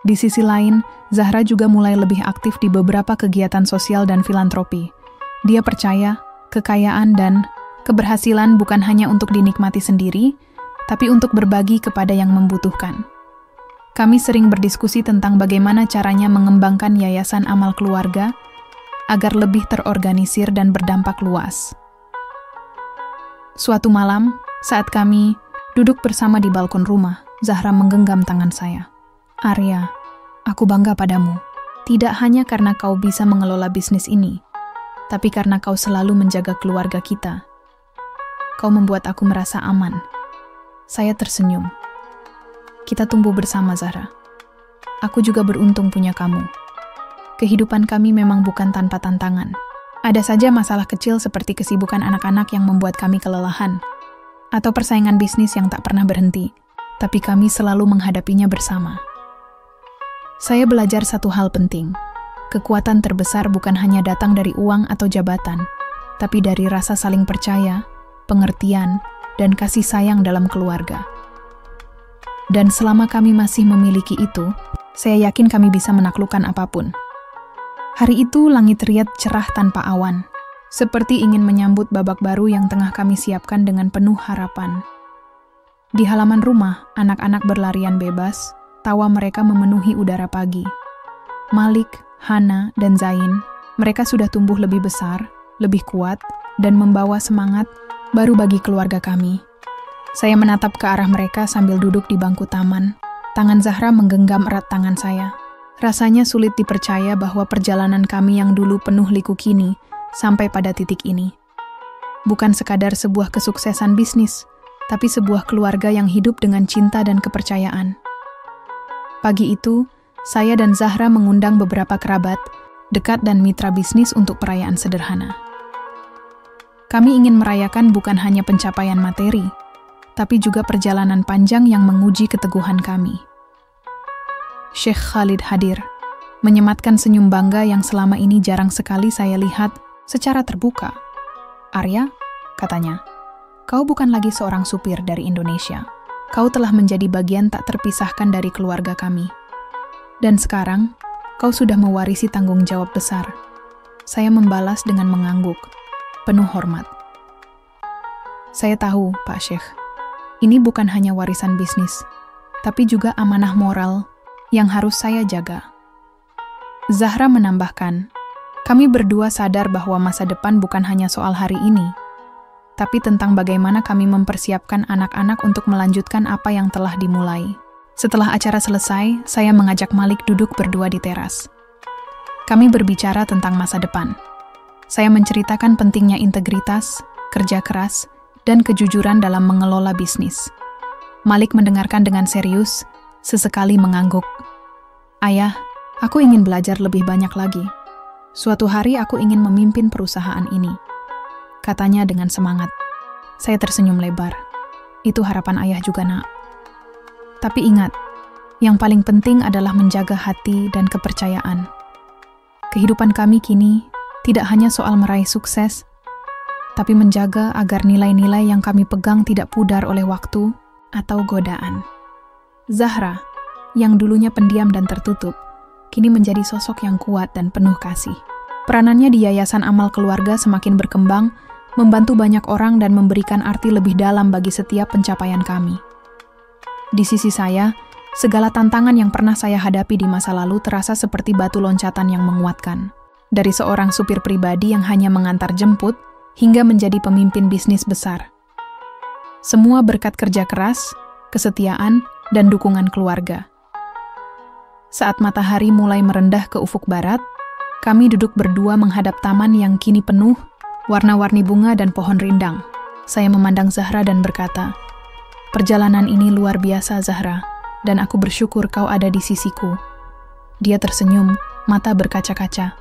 Di sisi lain, Zahra juga mulai lebih aktif di beberapa kegiatan sosial dan filantropi. Dia percaya, kekayaan dan keberhasilan bukan hanya untuk dinikmati sendiri, tapi untuk berbagi kepada yang membutuhkan. Kami sering berdiskusi tentang bagaimana caranya mengembangkan yayasan amal keluarga agar lebih terorganisir dan berdampak luas. Suatu malam, saat kami duduk bersama di balkon rumah, Zahra menggenggam tangan saya. "Arya, aku bangga padamu. Tidak hanya karena kau bisa mengelola bisnis ini, tapi karena kau selalu menjaga keluarga kita. Kau membuat aku merasa aman. Saya tersenyum. Kita tumbuh bersama, Zahra. Aku juga beruntung punya kamu. Kehidupan kami memang bukan tanpa tantangan. Ada saja masalah kecil seperti kesibukan anak-anak yang membuat kami kelelahan, atau persaingan bisnis yang tak pernah berhenti, tapi kami selalu menghadapinya bersama. Saya belajar satu hal penting. Kekuatan terbesar bukan hanya datang dari uang atau jabatan, tapi dari rasa saling percaya, pengertian, dan kasih sayang dalam keluarga. Dan selama kami masih memiliki itu, saya yakin kami bisa menaklukkan apapun. Hari itu langit riat cerah tanpa awan, seperti ingin menyambut babak baru yang tengah kami siapkan dengan penuh harapan. Di halaman rumah, anak-anak berlarian bebas, tawa mereka memenuhi udara pagi. Malik, Hana, dan Zain, mereka sudah tumbuh lebih besar, lebih kuat, dan membawa semangat baru bagi keluarga kami. Saya menatap ke arah mereka sambil duduk di bangku taman. Tangan Zahra menggenggam erat tangan saya. Rasanya sulit dipercaya bahwa perjalanan kami yang dulu penuh liku kini sampai pada titik ini. Bukan sekadar sebuah kesuksesan bisnis, tapi sebuah keluarga yang hidup dengan cinta dan kepercayaan. Pagi itu, saya dan Zahra mengundang beberapa kerabat, dekat dan mitra bisnis untuk perayaan sederhana. Kami ingin merayakan bukan hanya pencapaian materi, tapi juga perjalanan panjang yang menguji keteguhan kami. Syekh Khalid hadir, menyematkan senyum bangga yang selama ini jarang sekali saya lihat secara terbuka. "Arya," katanya, "kau bukan lagi seorang supir dari Indonesia. Kau telah menjadi bagian tak terpisahkan dari keluarga kami. Dan sekarang, kau sudah mewarisi tanggung jawab besar." Saya membalas dengan mengangguk, penuh hormat. "Saya tahu, Pak Syekh, ini bukan hanya warisan bisnis, tapi juga amanah moral yang harus saya jaga." Zahra menambahkan, "Kami berdua sadar bahwa masa depan bukan hanya soal hari ini, tapi tentang bagaimana kami mempersiapkan anak-anak untuk melanjutkan apa yang telah dimulai." Setelah acara selesai, saya mengajak Malik duduk berdua di teras. Kami berbicara tentang masa depan. Saya menceritakan pentingnya integritas, kerja keras, dan kejujuran dalam mengelola bisnis. Malik mendengarkan dengan serius, sesekali mengangguk. "Ayah, aku ingin belajar lebih banyak lagi. Suatu hari aku ingin memimpin perusahaan ini," katanya dengan semangat. Saya tersenyum lebar. Itu harapan ayah juga, Nak. Tapi ingat, yang paling penting adalah menjaga hati dan kepercayaan. Kehidupan kami kini tidak hanya soal meraih sukses, tapi menjaga agar nilai-nilai yang kami pegang tidak pudar oleh waktu atau godaan. Zahra, yang dulunya pendiam dan tertutup, kini menjadi sosok yang kuat dan penuh kasih. Peranannya di Yayasan Amal Keluarga semakin berkembang, membantu banyak orang dan memberikan arti lebih dalam bagi setiap pencapaian kami. Di sisi saya, segala tantangan yang pernah saya hadapi di masa lalu terasa seperti batu loncatan yang menguatkan. Dari seorang supir pribadi yang hanya mengantar jemput, hingga menjadi pemimpin bisnis besar. Semua berkat kerja keras, kesetiaan, dan dukungan keluarga. Saat matahari mulai merendah ke ufuk barat, kami duduk berdua menghadap taman yang kini penuh warna-warni bunga dan pohon rindang. Saya memandang Zahra dan berkata, "Perjalanan ini luar biasa, Zahra, dan aku bersyukur kau ada di sisiku." Dia tersenyum, mata berkaca-kaca.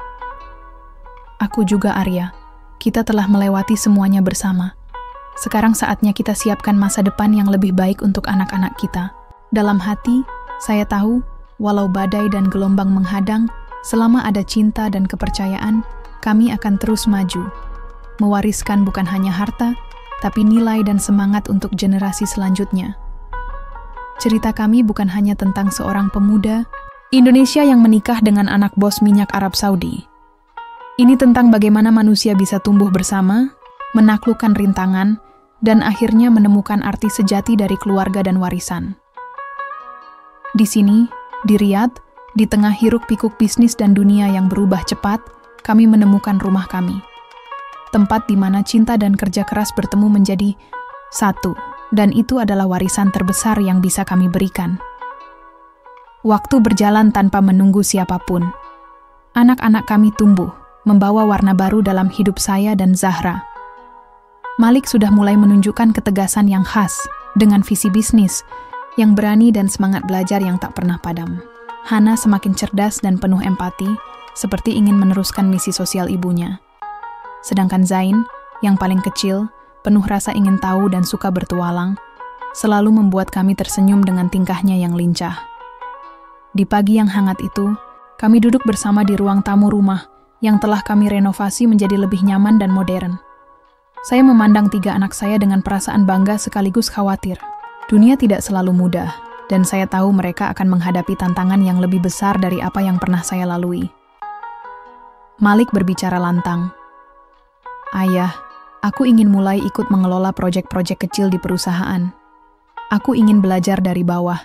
"Aku juga, Arya. Kita telah melewati semuanya bersama. Sekarang saatnya kita siapkan masa depan yang lebih baik untuk anak-anak kita." Dalam hati, saya tahu, walau badai dan gelombang menghadang, selama ada cinta dan kepercayaan, kami akan terus maju. Mewariskan bukan hanya harta, tapi nilai dan semangat untuk generasi selanjutnya. Cerita kami bukan hanya tentang seorang pemuda Indonesia yang menikah dengan anak bos minyak Arab Saudi. Ini tentang bagaimana manusia bisa tumbuh bersama, menaklukkan rintangan, dan akhirnya menemukan arti sejati dari keluarga dan warisan. Di sini, di Riyadh, di tengah hiruk-pikuk bisnis dan dunia yang berubah cepat, kami menemukan rumah kami. Tempat di mana cinta dan kerja keras bertemu menjadi satu, dan itu adalah warisan terbesar yang bisa kami berikan. Waktu berjalan tanpa menunggu siapapun. anak-anak kami tumbuh, membawa warna baru dalam hidup saya dan Zahra. Malik sudah mulai menunjukkan ketegasan yang khas dengan visi bisnis yang berani dan semangat belajar yang tak pernah padam. Hana semakin cerdas dan penuh empati, seperti ingin meneruskan misi sosial ibunya. Sedangkan Zain, yang paling kecil, penuh rasa ingin tahu dan suka bertualang, selalu membuat kami tersenyum dengan tingkahnya yang lincah. Di pagi yang hangat itu, kami duduk bersama di ruang tamu rumah yang telah kami renovasi menjadi lebih nyaman dan modern. Saya memandang 3 anak saya dengan perasaan bangga sekaligus khawatir. Dunia tidak selalu mudah, dan saya tahu mereka akan menghadapi tantangan yang lebih besar dari apa yang pernah saya lalui. Malik berbicara lantang. Ayah, aku ingin mulai ikut mengelola proyek-proyek kecil di perusahaan. Aku ingin belajar dari bawah.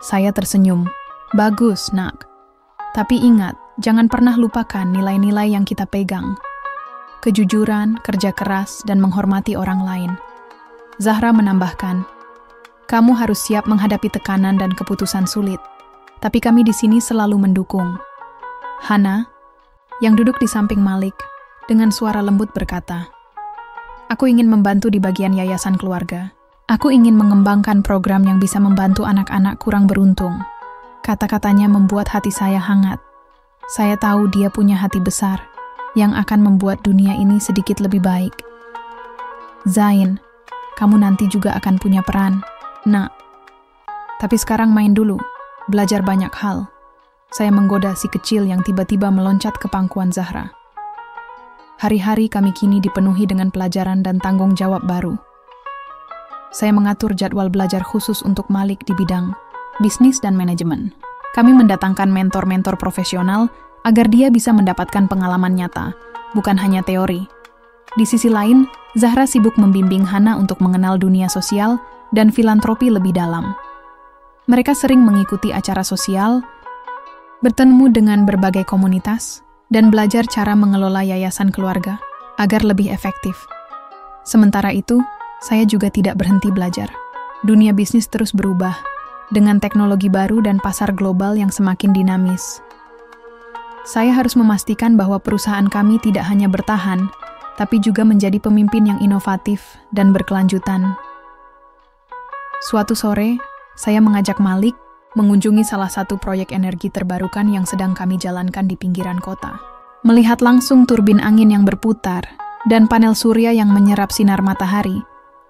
Saya tersenyum. Bagus, nak. Tapi ingat, jangan pernah lupakan nilai-nilai yang kita pegang. Kejujuran, kerja keras, dan menghormati orang lain. Zahra menambahkan, kamu harus siap menghadapi tekanan dan keputusan sulit. Tapi kami di sini selalu mendukung. Hana, yang duduk di samping Malik, dengan suara lembut berkata, aku ingin membantu di bagian yayasan keluarga. Aku ingin mengembangkan program yang bisa membantu anak-anak kurang beruntung. Kata-katanya membuat hati saya hangat. Saya tahu dia punya hati besar, yang akan membuat dunia ini sedikit lebih baik. Zain, kamu nanti juga akan punya peran, nak. Tapi sekarang main dulu, belajar banyak hal. Saya menggoda si kecil yang tiba-tiba meloncat ke pangkuan Zahra. Hari-hari kami kini dipenuhi dengan pelajaran dan tanggung jawab baru. Saya mengatur jadwal belajar khusus untuk Malik di bidang bisnis dan manajemen. Kami mendatangkan mentor-mentor profesional agar dia bisa mendapatkan pengalaman nyata, bukan hanya teori. Di sisi lain, Zahra sibuk membimbing Hana untuk mengenal dunia sosial dan filantropi lebih dalam. Mereka sering mengikuti acara sosial, bertemu dengan berbagai komunitas, dan belajar cara mengelola yayasan keluarga agar lebih efektif. Sementara itu, saya juga tidak berhenti belajar. Dunia bisnis terus berubah, dengan teknologi baru dan pasar global yang semakin dinamis. Saya harus memastikan bahwa perusahaan kami tidak hanya bertahan, tapi juga menjadi pemimpin yang inovatif dan berkelanjutan. Suatu sore, saya mengajak Malik mengunjungi salah satu proyek energi terbarukan yang sedang kami jalankan di pinggiran kota. Melihat langsung turbin angin yang berputar dan panel surya yang menyerap sinar matahari,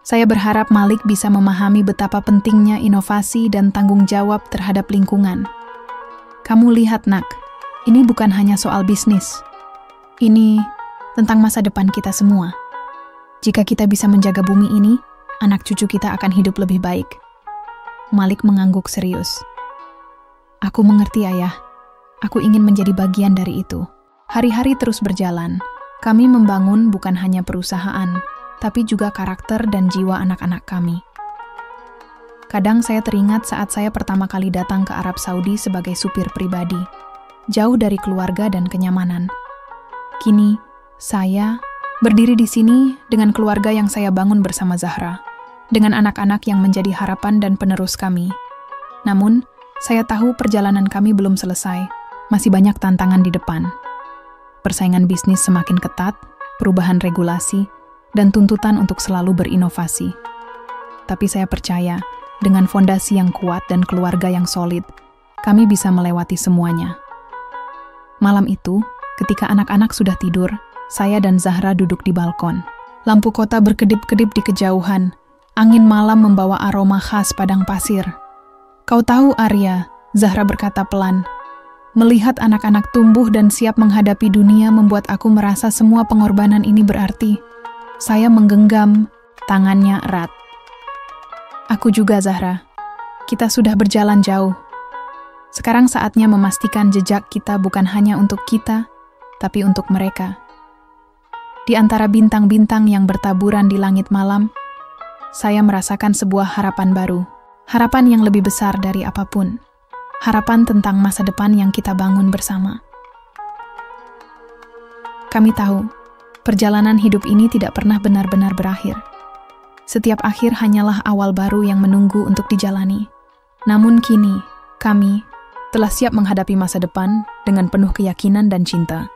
saya berharap Malik bisa memahami betapa pentingnya inovasi dan tanggung jawab terhadap lingkungan. Kamu lihat, nak, ini bukan hanya soal bisnis. Ini tentang masa depan kita semua. Jika kita bisa menjaga bumi ini, anak cucu kita akan hidup lebih baik. Malik mengangguk serius. Aku mengerti, ayah. Aku ingin menjadi bagian dari itu. Hari-hari terus berjalan. Kami membangun bukan hanya perusahaan, tapi juga karakter dan jiwa anak-anak kami. Kadang saya teringat saat saya pertama kali datang ke Arab Saudi sebagai supir pribadi, jauh dari keluarga dan kenyamanan. Kini, saya berdiri di sini dengan keluarga yang saya bangun bersama Zahra, dengan anak-anak yang menjadi harapan dan penerus kami. Namun, saya tahu perjalanan kami belum selesai, masih banyak tantangan di depan. Persaingan bisnis semakin ketat, perubahan regulasi, dan tuntutan untuk selalu berinovasi. Tapi saya percaya, dengan fondasi yang kuat dan keluarga yang solid, kami bisa melewati semuanya. Malam itu, ketika anak-anak sudah tidur, saya dan Zahra duduk di balkon. Lampu kota berkedip-kedip di kejauhan. Angin malam membawa aroma khas padang pasir. Kau tahu, Arya, Zahra berkata pelan. Melihat anak-anak tumbuh dan siap menghadapi dunia membuat aku merasa semua pengorbanan ini berarti. Saya menggenggam tangannya erat. Aku juga, Zahra. Kita sudah berjalan jauh. Sekarang saatnya memastikan jejak kita bukan hanya untuk kita, tapi untuk mereka. Di antara bintang-bintang yang bertaburan di langit malam, saya merasakan sebuah harapan baru. Harapan yang lebih besar dari apapun. Harapan tentang masa depan yang kita bangun bersama. Kami tahu, perjalanan hidup ini tidak pernah benar-benar berakhir. Setiap akhir hanyalah awal baru yang menunggu untuk dijalani. Namun kini, kami, telah siap menghadapi masa depan dengan penuh keyakinan dan cinta.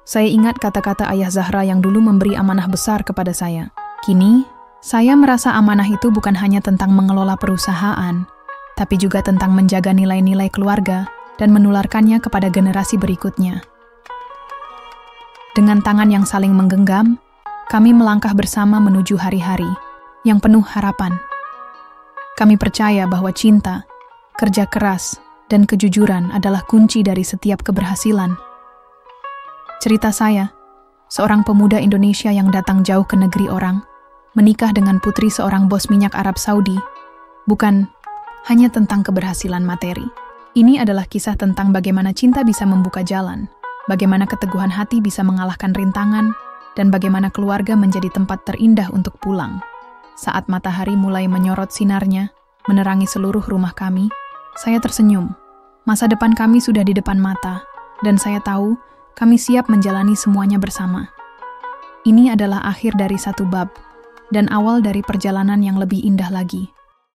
Saya ingat kata-kata ayah Zahra yang dulu memberi amanah besar kepada saya. Kini, saya merasa amanah itu bukan hanya tentang mengelola perusahaan, tapi juga tentang menjaga nilai-nilai keluarga dan menularkannya kepada generasi berikutnya. Dengan tangan yang saling menggenggam, kami melangkah bersama menuju hari-hari yang penuh harapan. Kami percaya bahwa cinta, kerja keras, dan kejujuran adalah kunci dari setiap keberhasilan. Cerita saya, seorang pemuda Indonesia yang datang jauh ke negeri orang, menikah dengan putri seorang bos minyak Arab Saudi, bukan hanya tentang keberhasilan materi. Ini adalah kisah tentang bagaimana cinta bisa membuka jalan, bagaimana keteguhan hati bisa mengalahkan rintangan, dan bagaimana keluarga menjadi tempat terindah untuk pulang. Saat matahari mulai menyorot sinarnya, menerangi seluruh rumah kami, saya tersenyum. Masa depan kami sudah di depan mata, dan saya tahu kami siap menjalani semuanya bersama. Ini adalah akhir dari satu bab, dan awal dari perjalanan yang lebih indah lagi.